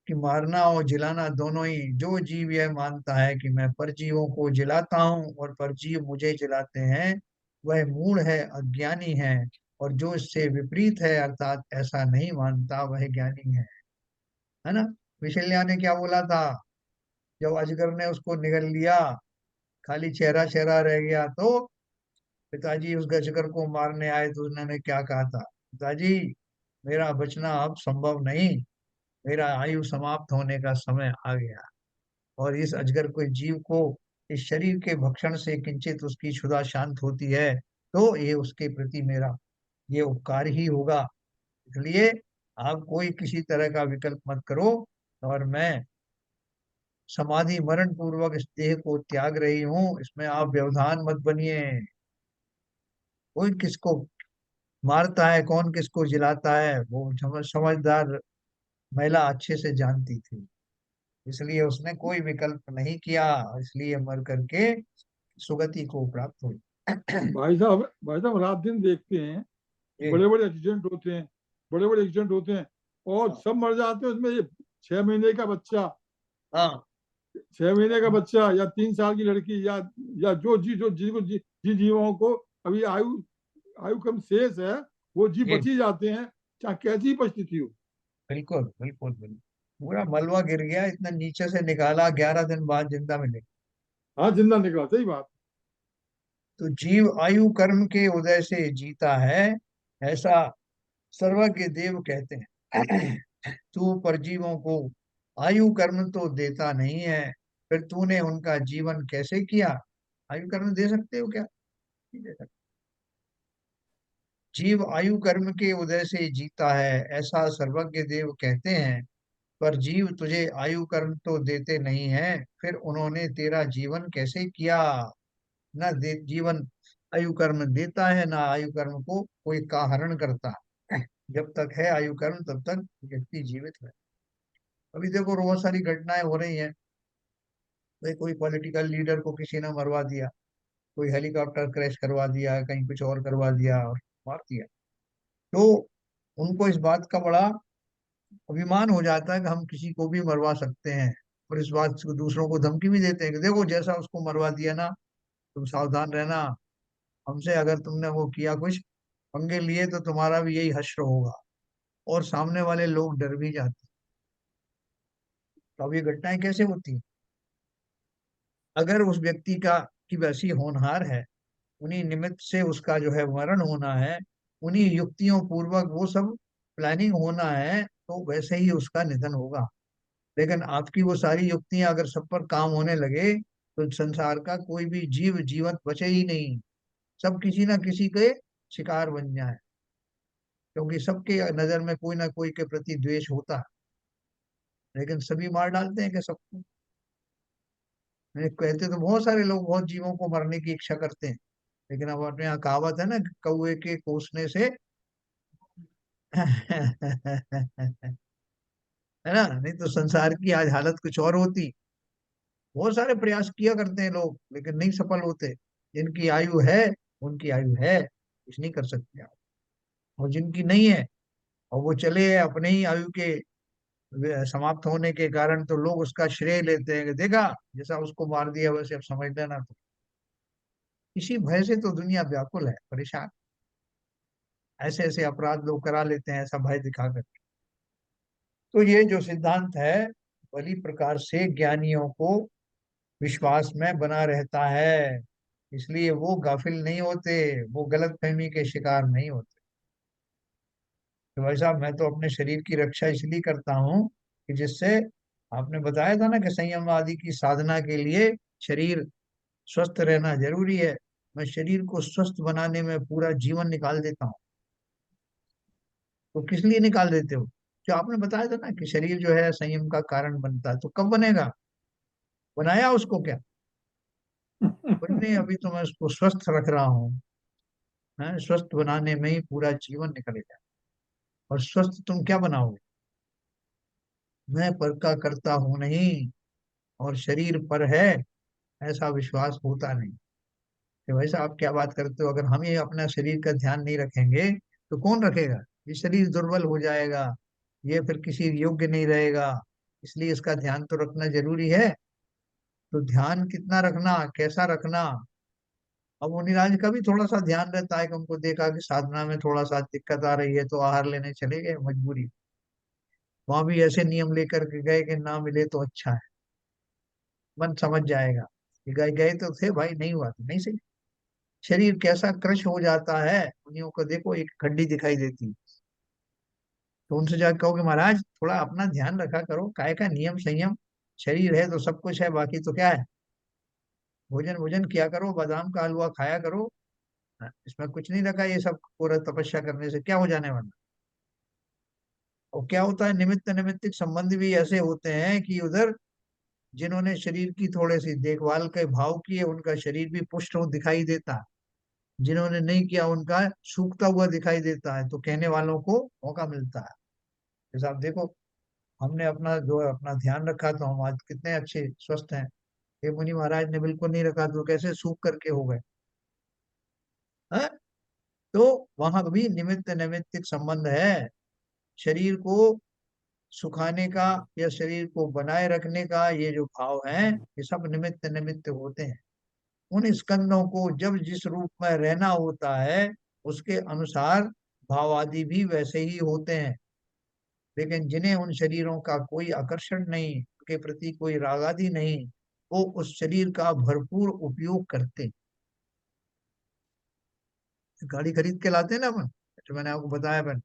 कि मारना और जिलाना दोनों ही, जो जीव यह मानता है कि मैं परजीवों को जिलाता हूँ और परजीव मुझे जिलाते हैं, वह मूढ़ है, अज्ञानी है। और जो इससे विपरीत है अर्थात ऐसा नहीं मानता, वह ज्ञानी है ना। विशल्या ने क्या बोला था, जब अजगर ने उसको निगल लिया, खाली चेहरा चेहरा रह गया, तो पिताजी उस अजगर को मारने आए तो उन्होंने क्या कहा था, पिताजी मेरा बचना अब संभव नहीं, मेरा आयु समाप्त होने का समय आ गया। और इस अजगर को, जीव को, इस शरीर के भक्षण से किंचित उसकी क्षुधा शांत होती है, तो ये उसके प्रति मेरा ये उपकार ही होगा। इसलिए आप कोई किसी तरह का विकल्प मत करो, और मैं समाधि मरण पूर्वक इस देह को त्याग रही हूँ, इसमें आप व्यवधान मत बनिए। कोई किसको मारता है, कौन किसको जिलाता है, वो समझदार महिला अच्छे से जानती थी। इसलिए उसने कोई विकल्प नहीं किया, इसलिए मर करके सुगति को प्राप्त हुई। भाई साहब रात दिन देखते हैं, ये, बड़े बड़े एक्सीडेंट होते हैं, बड़े बड़े एक्सीडेंट होते हैं, और सब मर जाते हैं उसमें। ये 6 महीने का बच्चा, हाँ 6 महीने का बच्चा, या 3 साल की लड़की, या जो जिनको जिन जीवों को अभी आयु आयु कम शेष है, वो जीव ये, बच ही जाते हैं, चाहे कैसी परिस्थिति हो। बिल्कुल बिल्कुल बिल्कुल। पूरा मलबा गिर गया, इतना नीचे से निकाला, 11 दिन बाद जिंदा मिले। हाँ, जिंदा निकला, सही बात। तो जीव आयु कर्म के उदय से जीता है, ऐसा सर्वज्ञ देव कहते हैं। तू परजीवों को आयु कर्म तो देता नहीं है, फिर तूने उनका जीवन कैसे किया। आयु कर्म दे सकते हो क्या, नहीं दे सकते। जीव आयु कर्म के उदय से जीता है, ऐसा सर्वज्ञ देव कहते हैं। पर जीव तुझे आयु कर्म तो देते नहीं है, फिर उन्होंने तेरा जीवन कैसे किया। न दे जीवन आयु कर्म देता है, ना आयु कर्म को कोई का हरण करता है। जब तक है आयु कर्म तब तक व्यक्ति जीवित है। अभी देखो बहुत सारी घटनाएं हो रही हैं। भाई कोई पॉलिटिकल लीडर को किसी ने मरवा दिया, कोई हेलीकॉप्टर क्रैश करवा दिया, कहीं कुछ और करवा दिया और मार दिया। तो उनको इस बात का बड़ा अभिमान हो जाता है कि हम किसी को भी मरवा सकते हैं, और इस बात से दूसरों को धमकी भी देते हैं कि देखो जैसा उसको मरवा दिया ना, तुम सावधान रहना, हमसे अगर तुमने वो किया कुछ पंगे लिए तो तुम्हारा भी यही हश्र होगा। और सामने वाले लोग डर भी जाते हैं। तो अब ये घटनाएं कैसे होती हैं? अगर उस व्यक्ति का की वैसी होनहार है, उन्हीं निमित्त से उसका जो है मरण होना है, उन्हीं युक्तियों पूर्वक वो सब प्लानिंग होना है, तो वैसे ही उसका निधन होगा। लेकिन आपकी वो सारी युक्तियां अगर सब पर काम होने लगे तो संसार का कोई भी जीव जीवत बचे ही नहीं। सब किसी ना किसी के शिकार बन जाए, क्योंकि सबके नजर में कोई ना कोई के प्रति द्वेष होता है। लेकिन सभी मार डालते हैं कि सबको। कहते तो बहुत सारे लोग बहुत जीवों को मरने की इच्छा करते हैं, लेकिन अब अपने यहाँ कहावत है ना कि कौवे के कोसने से है ना, नहीं तो संसार की आज हालत कुछ और होती। बहुत सारे प्रयास किया करते हैं लोग, लेकिन नहीं सफल होते। जिनकी आयु है उनकी आयु है, कुछ नहीं कर सकते आप। और जिनकी नहीं है और वो चले अपने ही आयु के समाप्त होने के कारण, तो लोग उसका श्रेय लेते हैं कि देखा जैसा उसको मार दिया वैसे अब समझ लेना। तो इसी भय से तो दुनिया व्याकुल है, परेशान। ऐसे ऐसे अपराध लोग करा लेते हैं ऐसा भय दिखाकर। तो ये जो सिद्धांत है बड़ी प्रकार से ज्ञानियों को विश्वास में बना रहता है, इसलिए वो गाफिल नहीं होते, वो गलतफहमी के शिकार नहीं होते। तो भाई साहब मैं तो अपने शरीर की रक्षा इसलिए करता हूँ कि जिससे, आपने बताया था ना कि संयम आदि की साधना के लिए शरीर स्वस्थ रहना जरूरी है। मैं शरीर को स्वस्थ बनाने में पूरा जीवन निकाल देता हूँ। तो किस लिए निकाल देते हो? जो आपने बताया था ना कि शरीर जो है संयम का कारण बनता है, तो कब बनेगा? बनाया उसको क्या? कुछ नहीं, अभी तो मैं उसको स्वस्थ रख रहा हूँ। हैं, स्वस्थ बनाने में ही पूरा जीवन निकलेगा। और स्वस्थ तुम क्या बनाओगे? मैं पर का करता हूं नहीं, और शरीर पर है ऐसा विश्वास होता नहीं। कि वैसा आप क्या बात करते हो? अगर हम ये अपना शरीर का ध्यान नहीं रखेंगे तो कौन रखेगा? ये शरीर दुर्बल हो जाएगा, ये फिर किसी योग्य नहीं रहेगा। इसलिए इसका ध्यान तो रखना जरूरी है। तो ध्यान कितना रखना, कैसा रखना? अब मुनिराज का भी थोड़ा सा ध्यान रहता है कि उनको देखा कि साधना में थोड़ा सा दिक्कत आ रही है, तो आहार लेने चले गए मजबूरी। वहां भी ऐसे नियम लेकर के गए कि ना मिले तो अच्छा है, मन समझ जाएगा। कि गए गए तो थे भाई, नहीं हुआ तो नहीं सही। शरीर कैसा क्रश हो जाता है, मुनियों को देखो एक हड्डी दिखाई देती है। तो उनसे जाकर कहोगे महाराज थोड़ा अपना ध्यान रखा करो, काय का नियम संयम। शरीर है तो सब कुछ है, बाकी तो क्या है? भोजन भोजन किया करो, बादाम का हलवा खाया करो। हाँ, इसमें कुछ नहीं रखा, ये सब पूरा तपस्या करने से क्या हो जाने वाला। और क्या होता है, निमित्त निमित्तिक संबंध भी ऐसे होते हैं कि उधर जिन्होंने शरीर की थोड़े सी देखभाल के भाव किए उनका शरीर भी पुष्ट हो दिखाई देता है, जिन्होंने नहीं किया उनका सूखता हुआ दिखाई देता है। तो कहने वालों को मौका मिलता है। जैसे आप देखो, हमने अपना जो है अपना ध्यान रखा तो हम आज कितने अच्छे स्वस्थ हैं। ये मुनि महाराज ने बिल्कुल नहीं रखा तो कैसे सूख करके हो गए। हाँ? तो वहां भी निमित्त निमित्तिक संबंध है। शरीर को सुखाने का या शरीर को बनाए रखने का ये जो भाव है, ये सब निमित्त निमित्त होते हैं। उन स्कंदों को जब जिस रूप में रहना होता है उसके अनुसार भाव आदि भी वैसे ही होते हैं। लेकिन जिन्हें उन शरीरों का कोई आकर्षण नहीं, उनके प्रति कोई राग आदि नहीं, वो उस शरीर का भरपूर उपयोग करते हैं। गाड़ी खरीद के लाते हैं ना अपन, तो मैंने आपको बताया अपन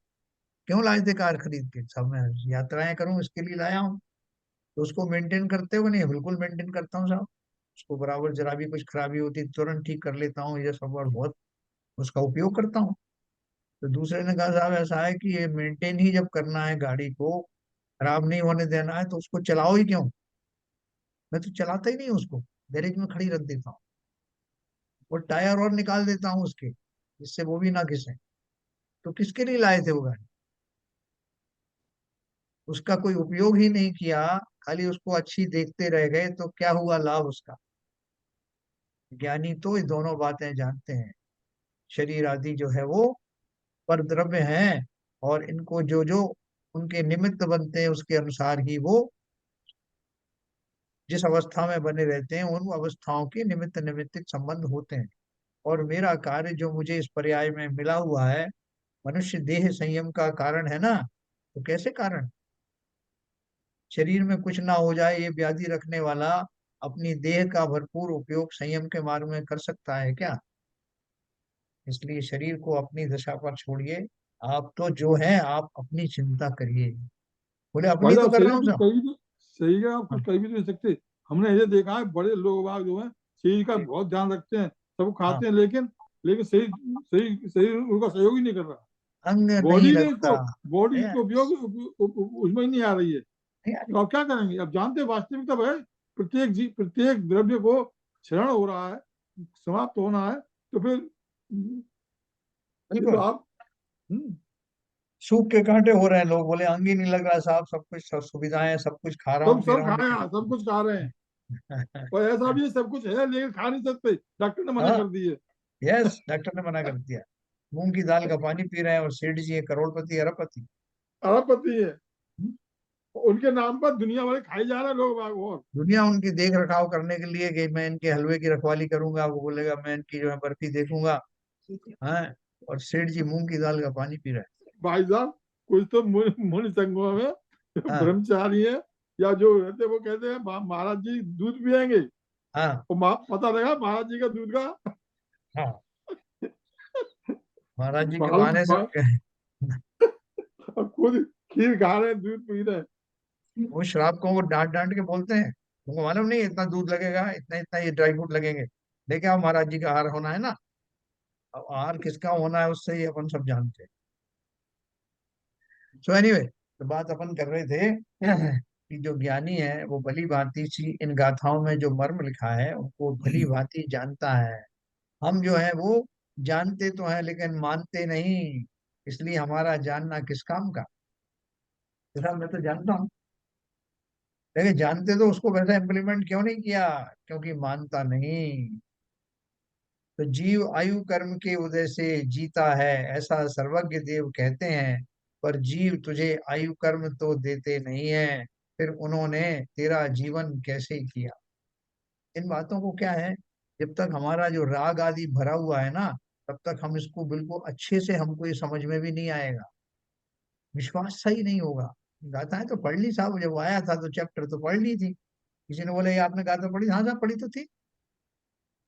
क्यों लाए थे कार खरीद के, सब मैं यात्राएं करूं इसके लिए लाया हूँ। तो उसको मेंटेन करते हो नहीं? बिल्कुल मेंटेन करता हूँ साहब। उसको बराबर जरा भी कुछ खराबी होती है तुरंत ठीक कर लेता हूँ, ये सब और बहुत उसका उपयोग करता हूँ। तो दूसरे ने कहा साहब ऐसा है कि ये मेंटेन ही जब करना है, गाड़ी को खराब नहीं होने देना है, तो उसको चलाओ ही क्यों। मैं तो चलाता ही नहीं हूँ उसको, गैरेज में खड़ी रख देता हूँ, और टायर और निकाल देता हूँ उसके, जिससे वो भी ना घिसे। तो किसके लिए लाए थे वो गाड़ी, उसका कोई उपयोग ही नहीं किया, खाली उसको अच्छी देखते रह गए, तो क्या हुआ लाभ उसका। ज्ञानी तो ये दोनों बातें जानते हैं, शरीर आदि जो है वो पर द्रव्य हैं, और इनको जो जो उनके निमित्त बनते हैं उसके अनुसार ही वो जिस अवस्था में बने रहते हैं उन अवस्थाओं के निमित्त निमित्तिक संबंध होते हैं। और मेरा कार्य जो मुझे इस पर्याय में मिला हुआ है, मनुष्य देह संयम का कारण है ना। तो कैसे कारण, शरीर में कुछ ना हो जाए ये व्याधि रखने वाला अपनी देह का भरपूर उपयोग संयम के मार्ग में कर सकता है क्या। इसलिए शरीर को अपनी दशा पर छोड़िए, आप तो जो है आप अपनी चिंता करिए। बोले भाई अपनी तो साहब कर सही रहा है, हूँ कुछ सब। कहीं भी सही है, आप कुछ हाँ, कहीं भी तो नहीं सकते। हमने ये देखा है बड़े लोग बाग जो है शरीर का ठीक। बहुत ध्यान रखते हैं, सब हाँ, खाते हैं, लेकिन लेकिन सही सही सही उनका सहयोग ही नहीं कर रहा। अंग नहीं बॉडी ने लगता इसको बॉडी है। इसको उपयोग उसमें ही नहीं आ रही है। नहीं, अरे, तो आप क्या करेंगे, आप जानते हैं वास्तविकता है, प्रत्येक द्रव्य को क्षरण हो रहा है, समाप्त होना है, तो फिर ये तो बिल्कुल आप सूख के कांटे हो रहे हैं, लोग बोले अंग ही नहीं लग रहा साहब, सब कुछ सब सुविधाएं सब कुछ खा रहा सब हूँ पी सब रहा हूँ खा रहे लेकिन हैं, सब कुछ खा रहे हैं, और ऐसा भी सब कुछ है लेकिन खा नहीं सकते, डॉक्टर ने मना हाँ, कर दी है। यस, डॉक्टर ने मना कर दिया। मूंग की दाल का पानी पी रहे हैं, और सेठ जी है करोड़पति अरबपति। अरबपति है, उनके नाम पर दुनिया भर खाई जा रहे हैं लोग बाग। और दुनिया उनकी देख रखाव करने के लिए कि मैं इनके हलवे की रखवाली करूंगा, वो बोलेगा मैं इनकी जो है बर्फी देखूंगा। हाँ, और सेठ जी मूंग की दाल का पानी पी रहे भाई साहब, कुछ तो मुनि संगमों में हैं। हाँ, ब्रह्मचारी है या जो रहते हैं, वो कहते हैं महाराज जी दूध पियेंगे, हाँ, और पता लगा महाराज जी का दूध का हाँ, महाराज जी के बाल बहाने से बाल खुद खीर खा रहे हैं, दूध पी रहे हैं। वो श्रावकों को डांट डांट के बोलते हैं, तुमको मालूम नहीं इतना दूध लगेगा, इतना इतना ये ड्राई फ्रूट लगेंगे, लेकिन अब महाराज जी का आहार होना है ना। अब आहार किसका होना है उससे ही अपन सब जानते हैं। सो एनीवे, तो बात अपन कर रहे थे कि जो ज्ञानी है वो भली भांति सी इन गाथाओं में जो मर्म लिखा है उनको भली भांति जानता है। हम जो है वो जानते तो हैं लेकिन मानते नहीं, इसलिए हमारा जानना किस काम का। जैसा मैं तो जानता हूँ, लेकिन जानते तो उसको वैसा इम्प्लीमेंट क्यों नहीं किया, क्योंकि मानता नहीं। तो जीव आयु कर्म के उदय से जीता है, ऐसा सर्वज्ञ देव कहते हैं, पर जीव तुझे आयु कर्म तो देते नहीं है, फिर उन्होंने तेरा जीवन कैसे किया। इन बातों को क्या है, जब तक हमारा जो राग आदि भरा हुआ है ना, तब तक हम इसको बिल्कुल अच्छे से हमको ये समझ में भी नहीं आएगा, विश्वास सही नहीं होगा। गाथाएं तो पढ़ ली साहब, जब वो आया था तो चैप्टर तो पढ़ ली थी। किसी ने बोला ये आपने गाथा पढ़ी, हाँ साहब पढ़ी तो थी।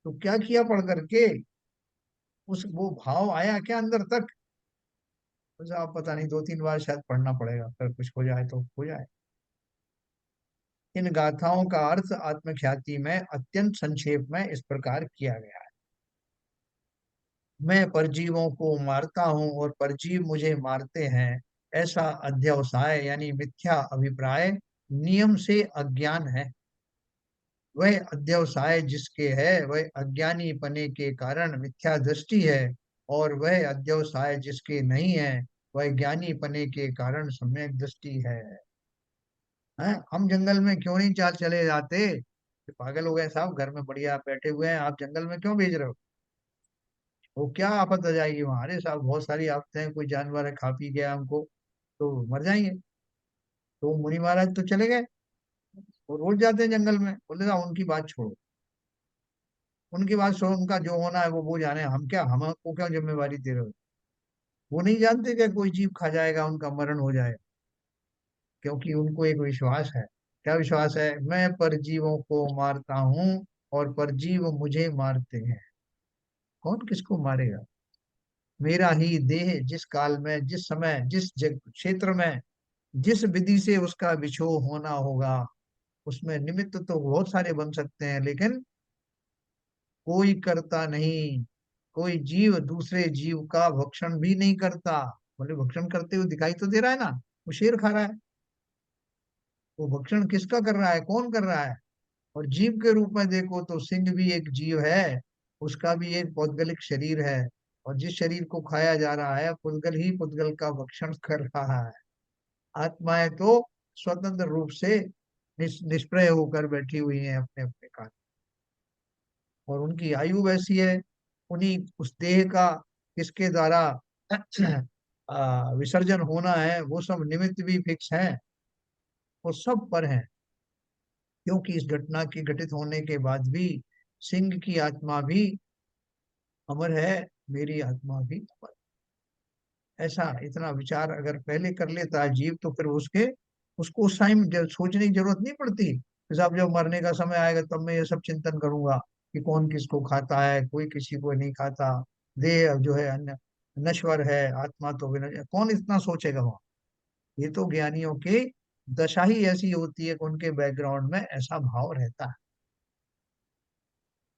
तो क्या किया पढ़ करके, उस वो भाव आया क्या अंदर तक। तो साहब पता नहीं, 2-3 बार शायद पढ़ना पड़ेगा, फिर कुछ हो जाए तो हो जाए। इन गाथाओं का अर्थ आत्मख्याति में अत्यंत संक्षेप में इस प्रकार किया गया है। मैं परजीवों को मारता हूँ और परजीव मुझे मारते हैं, ऐसा अध्यवसाय यानी मिथ्या अभिप्राय नियम से अज्ञान है। वह अध्यवसाय जिसके है वह अज्ञानी पने के कारण मिथ्या दृष्टि है, और वह अध्यवसाय जिसके नहीं है वह ज्ञानी पने के कारण सम्यक दृष्टि है। हैं, हम जंगल में क्यों नहीं चाल चले जाते कि पागल हो गए साहब, घर में बढ़िया बैठे हुए हैं, आप जंगल में क्यों भेज रहे हो। वो क्या आफत आ जाएगी वहां, अरे साहब बहुत सारी आफतें हैं, कोई जानवर है खा पी गया हमको तो मर जाएंगे। तो मुनि महाराज तो चले गए, वो रोज जाते हैं जंगल में, बोले ना उनकी बात छोड़ो, उनकी बात छोड़ो, उनका जो होना है वो जाने, हम क्या, हमको क्या जिम्मेवारी दे रहे हो। वो नहीं जानते क्या कोई जीव खा जाएगा उनका मरण हो जाएगा, क्योंकि उनको एक विश्वास है। क्या विश्वास है, मैं परजीवों को मारता हूँ और परजीव मुझे मारते हैं। कौन किसको मारेगा, मेरा ही देह जिस काल में जिस समय जिस जग क्षेत्र में जिस विधि से उसका विछोह होना होगा, उसमें निमित्त तो बहुत सारे बन सकते हैं लेकिन कोई करता नहीं, कोई जीव दूसरे जीव का भक्षण भी नहीं करता। बोले भक्षण करते हुए दिखाई तो दे रहा है ना, वो शेर खा रहा है। वो भक्षण किसका कर रहा है, कौन कर रहा है? और जीव के रूप में देखो तो सिंह भी एक जीव है, उसका भी एक पौद्गलिक शरीर है। और जिस शरीर को खाया जा रहा है पुद्गल ही पुद्गल का भक्षण कर रहा है। आत्माएं तो स्वतंत्र रूप से निष्प्रय होकर बैठी हुई हैं अपने अपने कार्य, और उनकी आयु वैसी है। उन्हीं उस देह का किसके द्वारा विसर्जन होना है, वो सब निमित्त भी फिक्स है, वो सब पर है। क्योंकि इस घटना के घटित होने के बाद भी सिंह की आत्मा भी अमर है, मेरी आत्मा भी अमर है। ऐसा इतना विचार अगर पहले कर लेता है जीव, तो फिर उसको उस टाइम सोचने की जरूरत नहीं पड़ती कि साहब जब मरने का समय आएगा तब मैं ये सब चिंतन करूंगा कि कौन किसको खाता है, कोई किसी को नहीं खाता। देह जो है अन्य नश्वर है, आत्मा तो कौन इतना सोचेगा वहां। ये तो ज्ञानियों की दशा ही ऐसी होती है कि उनके बैकग्राउंड में ऐसा भाव रहता है,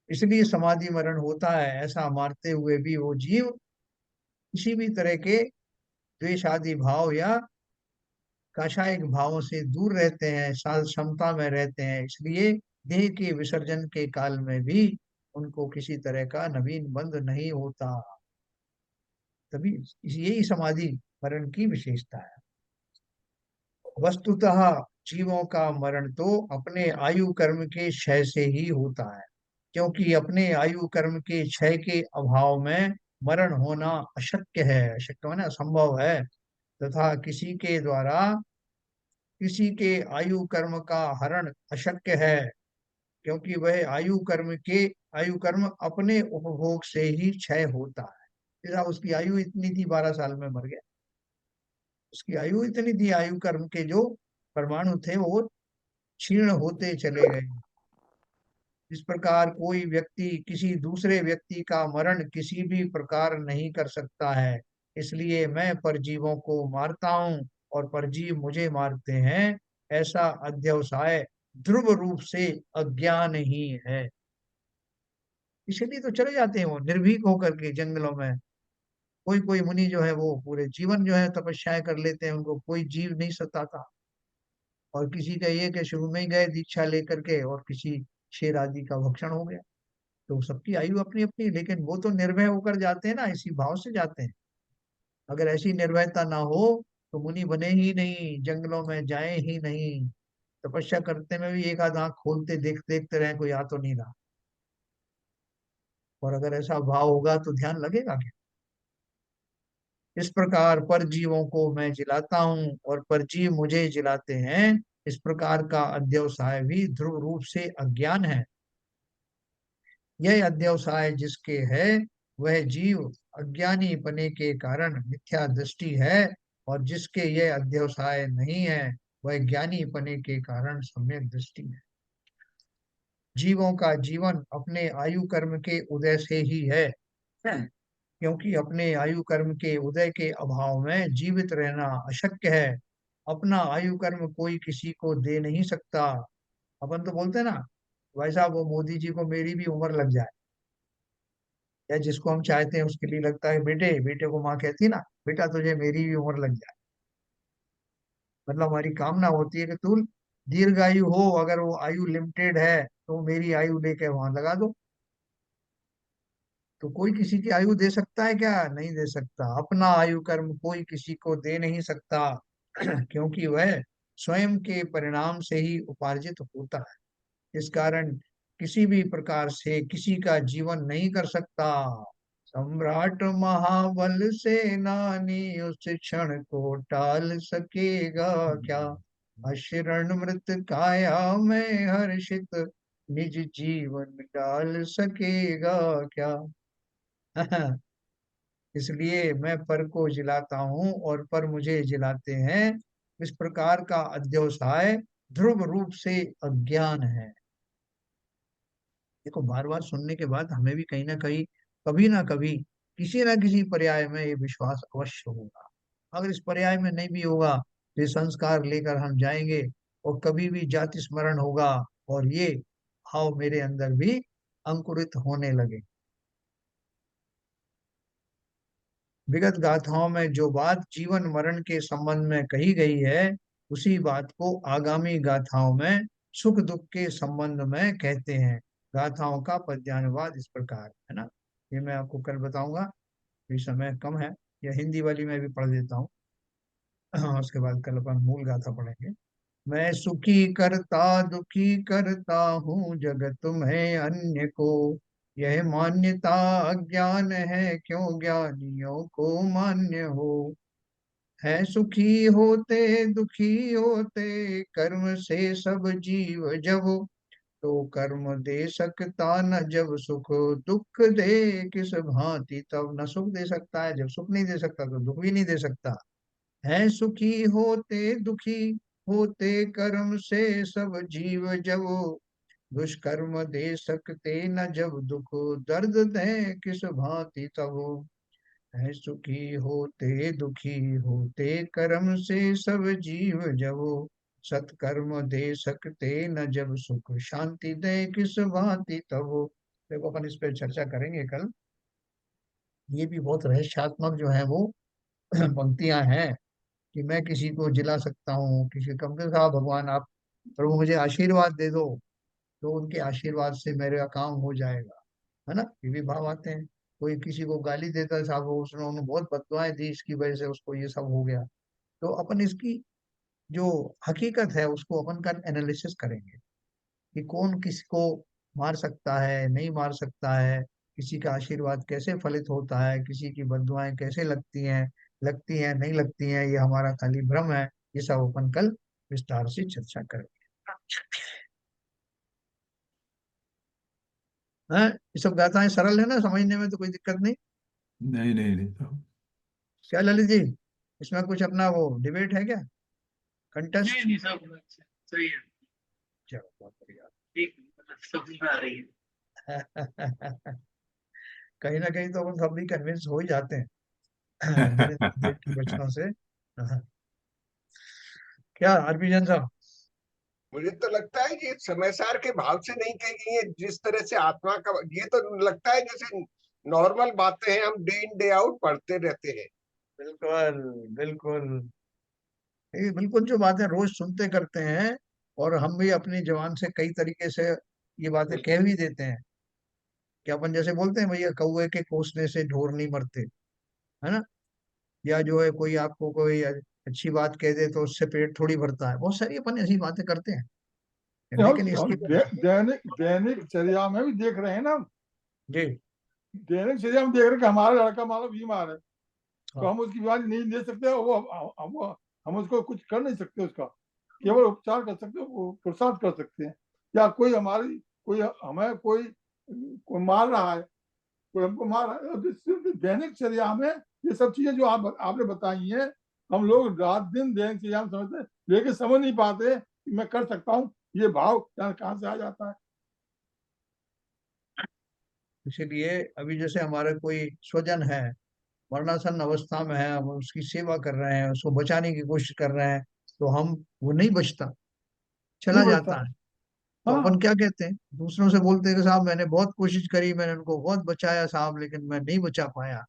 इसलिए समाधि मरण होता है। ऐसा मारते हुए भी वो जीव किसी भी तरह के द्वेष आदि भाव या काषायिक भावों से दूर रहते हैं, साध क्षमता में रहते हैं। इसलिए देह के विसर्जन के काल में भी उनको किसी तरह का नवीन बंध नहीं होता। तभी यही समाधि मरण की विशेषता है। वस्तुतः जीवों का मरण तो अपने आयु कर्म के क्षय से ही होता है, क्योंकि अपने आयु कर्म के क्षय के अभाव में मरण होना अशक्य है, अशक्य होना असंभव है। तथा किसी के आयु कर्म का हरण अशक्य है, क्योंकि वह आयु कर्म अपने उपभोग से ही क्षय होता है। जैसा उसकी आयु इतनी थी, 12 साल में मर गया। उसकी आयु इतनी थी, आयु कर्म के जो परमाणु थे वो क्षीण होते चले गए। इस प्रकार कोई व्यक्ति किसी दूसरे व्यक्ति का मरण किसी भी प्रकार नहीं कर सकता है। इसलिए मैं परजीवों को मारता हूँ और परजीव मुझे मारते हैं, ऐसा अध्यवसाय ध्रुव रूप से अज्ञान ही है। इसलिए तो चले जाते हैं वो निर्भीक होकर के जंगलों में। कोई कोई मुनि जो है वो पूरे जीवन जो है तपस्याएं कर लेते हैं, उनको कोई जीव नहीं सताता। और किसी का ये कि शुरू में ही गए दीक्षा लेकर के और किसी शेर आदि का भक्षण हो गया। तो सबकी आयु अपनी अपनी, लेकिन वो तो निर्भय होकर जाते हैं ना, इसी भाव से जाते हैं। अगर ऐसी निर्भयता ना हो तो मुनि बने ही नहीं, जंगलों में जाए ही नहीं। तपस्या करते में भी एक आध आंख खोलते देखते देखते रहे, कोई आ तो नहीं रहा। और अगर ऐसा भाव होगा तो ध्यान लगेगा क्या? इस प्रकार परजीवों को मैं जिलाता हूँ और परजीव मुझे जिलाते हैं, इस प्रकार का अध्यवसाय भी ध्रुव रूप से अज्ञान है। यह अध्यवसाय जिसके है वह जीव अज्ञानी पने के कारण मिथ्या दृष्टि है, और जिसके यह अध्यवसाय नहीं है वह ज्ञानी पने के कारण सम्यक दृष्टि है। जीवों का जीवन अपने आयु कर्म के उदय से ही है, क्योंकि अपने आयु कर्म के उदय के अभाव में जीवित रहना अशक्य है। अपना आयु कर्म कोई किसी को दे नहीं सकता। अपन तो बोलते हैं ना, भाई साहब वो मोदी जी को मेरी भी उम्र लग जाए, या जिसको हम चाहते हैं उसके लिए लगता है, बेटे बेटे को माँ कहती है ना, बेटा तुझे मेरी भी उम्र लग जाए। मतलब हमारी कामना होती है कि तू दीर्घायु हो, अगर वो आयु लिमिटेड है तो मेरी आयु लेके वहां लगा दो। तो कोई किसी की आयु दे सकता है क्या? नहीं दे सकता। अपना आयु कर्म कोई किसी को दे नहीं सकता क्योंकि वह स्वयं के परिणाम से ही उपार्जित होता है। इस कारण किसी भी प्रकार से किसी का जीवन नहीं कर सकता। सम्राट महाबल सेनानी उस क्षण को टाल सकेगा क्या? अशरण मृत काया में हर्षित निज जीवन डाल सकेगा क्या? इसलिए मैं पर को जिलाता हूँ और पर मुझे जिलाते हैं। इस प्रकार का अध्यवसाय ध्रुव रूप से अज्ञान है। देखो बार बार सुनने के बाद हमें भी कहीं ना कहीं, कभी ना कभी, किसी ना किसी पर्याय में ये विश्वास अवश्य होगा। अगर इस पर्याय में नहीं भी होगा तो ये संस्कार लेकर हम जाएंगे, और कभी भी जाति स्मरण होगा और ये भाव मेरे अंदर भी अंकुरित होने लगे। विगत गाथाओं में जो बात जीवन मरण के संबंध में कही गई है, उसी बात को आगामी गाथाओं में सुख दुख के संबंध में कहते हैं। गाथाओं का पद्यानुवाद इस प्रकार है ना, ये मैं आपको कल बताऊंगा, अभी समय कम है। या हिंदी वाली मैं भी पढ़ देता हूँ। हाँ, उसके बाद कल अपन मूल गाथा पढ़ेंगे। मैं सुखी करता दुखी करता हूँ जगत में अन्य को, यह मान्यता अज्ञान है क्यों ज्ञानियों को मान्य हो। है सुखी होते दुखी होते कर्म से सब जीव जब, तो कर्म दे सकता न जब सुख, दुख दे किस भांति तब। न सुख दे सकता है, जब सुख नहीं दे सकता तो दुख भी नहीं दे सकता। है सुखी होते दुखी होते कर्म से सब जीव जब, दुष्कर्म दे सकते न जब दुख, दर्द दे किस भांति तब। है सुखी होते दुखी होते कर्म से सब जीव जब, सत्कर्म दे सकते न जब सुख, शांति दे किस भांति तब। देखो अपन इस पे चर्चा करेंगे कल। ये भी बहुत रहस्यात्मक जो है वो पंक्तियां हैं, कि मैं किसी को जिला सकता हूँ, किसी कम के साथ भगवान आप प्रभु मुझे आशीर्वाद दे दो, तो उनके आशीर्वाद से मेरा काम हो जाएगा, है ना। ये भी भाव आते हैं। कोई किसी को गाली देता है, साहब वो उसने उन्होंने बहुत बददुआएं दी, इसकी वजह से उसको ये सब हो गया। तो अपन इसकी जो हकीकत है उसको अपन का एनालिसिस करेंगे, कि कौन किसको मार सकता है, नहीं मार सकता है, किसी का आशीर्वाद कैसे फलित होता है, किसी की बददुआएं कैसे लगती हैं नहीं लगती हैं, ये हमारा खाली भ्रम है। ये सब अपन कल विस्तार से चर्चा करेंगे। हाँ, ये सब गाथाएं सरल है ना, समझने में तो कोई दिक्कत नहीं। नहीं नहीं नहीं तो क्या ललित जी, इसमें कुछ अपना वो डिबेट है क्या, नहीं कंटेस्ट? नहीं, सब सही है। चलो बहुत बढ़िया। ठीक है, समझ में आ रही है। कहीं ना कहीं तो अपन सब भी कन्विंस हो ही जाते हैं नरेंद्र देव की वचनों से। हाँ। क्या हरभजन साहब? मुझे तो लगता है कि ये समय सार के भाव से नहीं कही गई है, जिस तरह से आत्मा का, ये तो लगता है जैसे नॉर्मल बातें हैं, हम डे इन डे आउट पढ़ते रहते हैं। बिल्कुल बिल्कुल, ये बिल्कुल जो बातें रोज सुनते करते हैं, और हम भी अपनी जबान से कई तरीके से ये बातें कह भी देते हैं, कि अपन जैसे बोलते हैं भैया कौवे के कोसने से ढोर नहीं मरते, है ना। या जो है कोई आपको कोई अच्छी बात कह दे तो उससे पेट थोड़ी भरता है, बहुत सारी अपन ऐसी बातें करते हैं, लेकिन हम इसके दैनिक दैनिक चर्या में भी देख रहे हैं ना। जी दैनिक चर्या में देख रहे हैं कि हमारा लड़का मान लो बीमार है, तो हाँ हम उसकी बीमारी नहीं ले सकते, वो हम उसको कुछ कर नहीं सकते, उसका केवल उपचार कर सकते, वो पुरुषार्थ कर सकते हैं। या कोई हमारी कोई हमें कोई मार रहा है, कोई हमको मार रहा है, तो दैनिक चर्या में ये सब चीजें जो आपने बताई हैं, हम लोग रात दिन दैनिक चर्या में समझते हैं, लेकिन समझ नहीं पाते कि मैं कर सकता हूँ। ये भाव कहाँ से आ जाता है। इसीलिए अभी जैसे हमारा कोई स्वजन है, मरणासन अवस्था में है, हम उसकी सेवा कर रहे हैं, उसको बचाने की कोशिश कर रहे हैं, तो हम वो नहीं बचता, नहीं चला बचता। जाता है। तो अपन हाँ, क्या कहते हैं, दूसरों से बोलते हैं कि साहब मैंने बहुत कोशिश करी, मैंने उनको बहुत बचाया साहब, लेकिन मैं नहीं बचा पाया।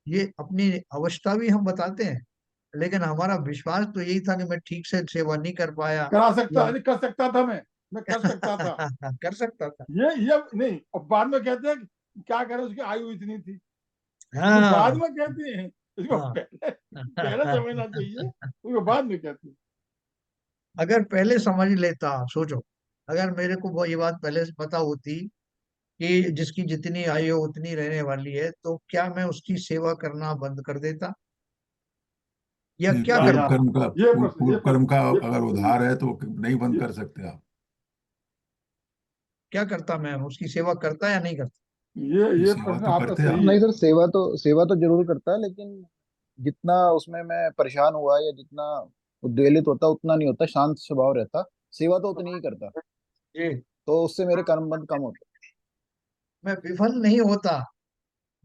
ये अपनी अवस्था भी हम बताते हैं, लेकिन हमारा विश्वास तो यही था कि मैं ठीक से सेवा नहीं कर पाया, करा सकता, या नहीं कर सकता था, मैं कर सकता था। कर सकता था। ये नहीं, और बाद में कहते हैं कि क्या करें, उसकी आयु इतनी थी। ये बाद हाँ में कहते हैं, इसको हाँ। पहले पहले समझना चाहिए, उसको बाद में कहते हैं। अगर पहले समझ लेता, आप सोचो, अगर मेरे को वो ये बात पहले से पता होती कि जिसकी जितनी आयु उतनी रहने वाली है, तो क्या मैं उसकी सेवा करना बंद कर देता, या ये क्या पूर्व हाँ, करता? कर्म का ये प्रश्न, पूर्व कर्म का ये अगर उधार है तो नहीं बंद ये, कर सकते आप। क्या करता, मैं उसकी सेवा करता या नहीं करता? ये ये सेवा प्रश्न तो आपका करते हैं सही आप। नहीं है। सर, सेवा तो जरूर करता है, लेकिन जितना उसमें मैं परेशान हुआ या जितना उद्वेलित होता उतना नहीं होता, शांत स्वभाव रहता। सेवा तो उतनी ही करता, जी, तो उससे मेरे कर्म बंद कम होते। मैं विफल नहीं होता,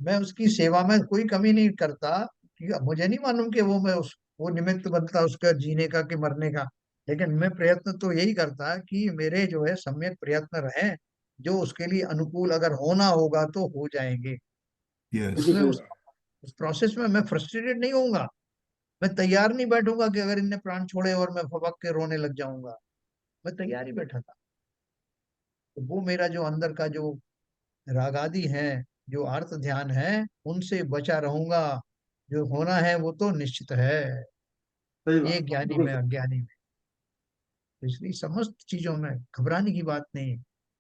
मैं उसकी सेवा में कोई कमी नहीं करता, कि मुझे नहीं मालूम कि वो मैं उस वो निमित्त बनता उसका जीने का कि मरने का, लेकिन मैं प्रयत्न तो यही करता कि मेरे जो है सम्यक प्रयत्न रहे, जो उसके लिए अनुकूल अगर होना होगा तो हो जाएंगे। यस। बिल्कुल उसमें सही उस बात। उस प्रोसेस में मैं फ्रस्ट्रेटेड नहीं होऊंगा, मैं तैयार नहीं बैठूंगा कि अगर इनने प्राण छोड़े और मैं फबक के रोने लग जाऊंगा। मैं तैयार ही बैठा था। तो वो मेरा जो अंदर का जो राग आदि है, जो अर्थ ध्यान है, उनसे बचा रहूंगा। जो होना है वो तो निश्चित है। सही ये बात, ज्ञानी बिल्कुल में सही। अज्ञानी में। तो इसलिए समस्त चीजों में घबराने की बात नहीं।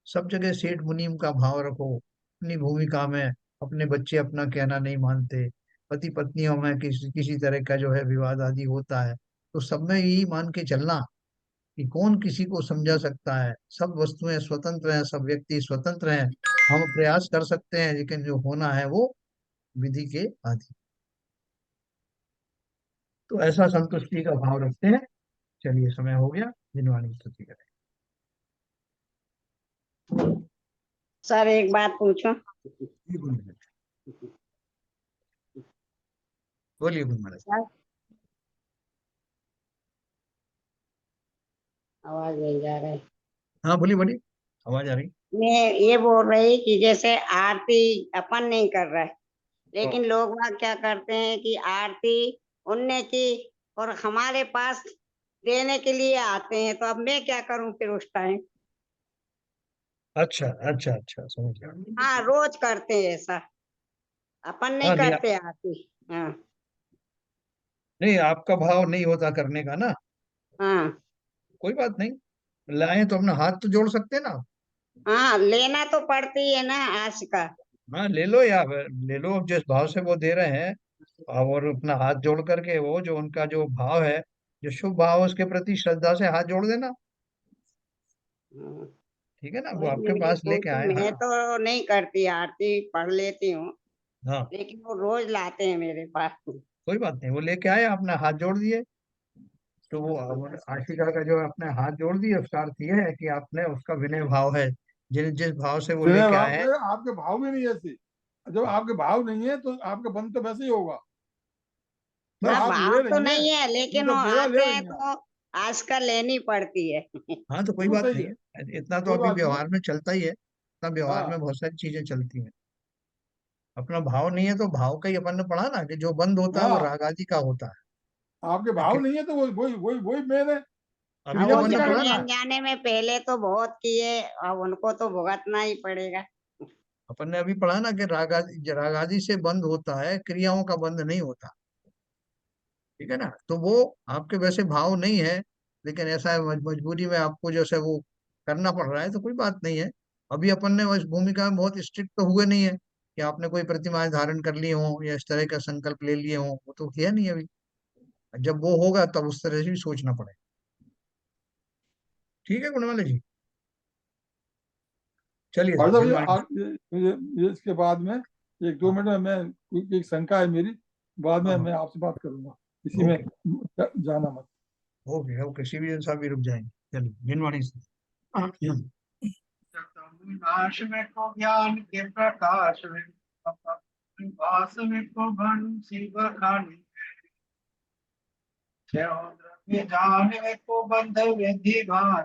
सब जगह सेठ मुनीम का भाव रखो अपनी भूमिका में। अपने बच्चे अपना कहना नहीं मानते, पति पत्नियों में किसी किसी तरह का जो है विवाद आदि होता है, तो सब में यही मान के चलना कि कौन किसी को समझा सकता है। सब वस्तुएं स्वतंत्र हैं, सब व्यक्ति स्वतंत्र हैं। हम प्रयास कर सकते हैं, लेकिन जो होना है वो विधि के अधीन। तो ऐसा संतुष्टि का भाव रखते हैं। चलिए, समय हो गया। जिनवाणी स्तुति करें। सर एक बात पूछो। जी बोलिए। बोलिए गुरु महाराज। सर आवाज नहीं जा रही। हाँ बोलिए बोलिए, आवाज आ रही। मैं ये बोल रही कि जैसे आरती अपन नहीं कर रहे, लेकिन लोग वहाँ क्या करते हैं कि आरती उनने की और हमारे पास देने के लिए आते हैं, तो अब मैं क्या करूं फिर उस टाइम? अच्छा अच्छा अच्छा, समझ गया। हाँ, रोज करते हैं ऐसा, अपन नहीं हाँ नहीं, करते आरती। हाँ नहीं आपका भाव नहीं होता करने का ना, हाँ कोई बात नहीं। लाए तो अपना हाथ तो जोड़ सकते हैं ना। हाँ, लेना तो पड़ती है ना आज का। हाँ ले लो, या ले लो अब जिस भाव से वो दे रहे हैं। और अपना हाथ जोड़ करके वो जो उनका जो भाव है, जो शुभ भाव है, उसके प्रति श्रद्धा से हाथ जोड़ देना। हाँ, ठीक है ना, वो वही आपके मैं पास लेके बोलती, आए। मैं हाँ तो नहीं करती आरती, पढ़ लेती हूँ, हाँ, लेकिन वो रोज लाते हैं मेरे पास। कोई बात नहीं, वो लेके आए, आपने हाथ जोड़ दिए। तो वो आशिका का जो आपने हाथ जोड़ दिए, उसका अर्थ ये है कि आपने उसका विनय भाव है, जिस जिस भाव से वो विनय लेके भाव आए हैं। से आपके भाव भी नहीं ऐसे। जब आपके भाव नहीं है तो आपका बंद तो वैसे ही होगा। जब हाँ, आप भाव ले तो रही हैं, नहीं है, लेकिन वो जब देगा ले आते रही हैं हैं आप। तो आज का लेनी पड़ती है। हाँ तो कोई बिल्कुल बात सही नहीं है, है, इतना तो कोई अभी बात नहीं है। व्यवहार में चलता ही है। इतना व्यवहार में हाँ, बहुत सारी चीजें चलती हैं। अपना भाव नहीं है तो भाव का ही अपन ने पढ़ा ना, कि जो बंद होता है वो हाँ, राग आदि का होता है। आपके तो भाव नहीं है तो वही वही वही वही मैंने अभी अब तो वो अपन ने क्रियावली पढ़ा जाने ना, करना है। अनजाने में पहले तो बहुत किए, अब उनको तो भुगतना ही पड़ेगा। अपन ने अभी पढ़ा ना कि राग आदि से बंद होता है, क्रियाओं का बंद नहीं होता। ठीक है ना, तो वो आपके वैसे भाव नहीं है, लेकिन ऐसा है मजबूरी में आपको जैसे वो करना पड़ रहा है, तो कोई बात नहीं है। अभी अपन ने उस भूमिका में बहुत स्ट्रिक्ट तो हुए नहीं है कि आपने कोई प्रतिमाएं धारण कर ली हो या इस तरह का संकल्प ले लिए हो, वो तो किया नहीं अभी। जब वो होगा तब उस तरह से भी सोचना पड़ेगा। ठीक है गुणवाले जी, चलिए और साहब जब जिनवाणी। ये इसके बाद में एक दो हाँ, मिनट में मैं एक शंका है मेरी, बाद हाँ में हाँ, मैं आपसे बात करूंगा, इसी में ओके जाना मत। ओके ओके, सीबीएन साहब भी रुक जाएंगे। चलिए जिनवाणी से। हाँ, नाश में को ज्ञान के प्रकाश में वास में को बंसी बखानी में जान में को बंध विधि भान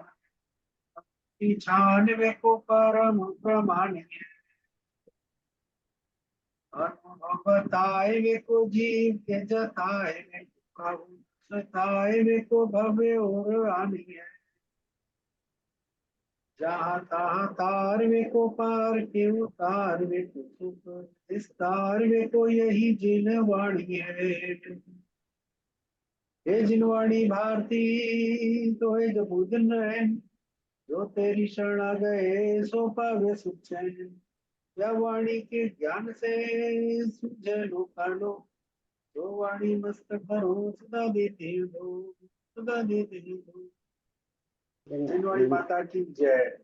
छान में को परम प्रमाण अनुभव बताए में को जीव के जताए में को सताए में को भवे और आनी है जहाँ तहाँ तार में को पार के उतार में को सुख इस तार में को यही जिन वाणी है। हे जिनवाणी भारती तो है जो बुधन है, जो तेरी शरण आ गए सो पावे सुख चैन। या वाणी के ज्ञान से सुझे लो जो वाणी मस्तक भरो सदा देते हो सदा देते हो। जिनवाणी माता की जय।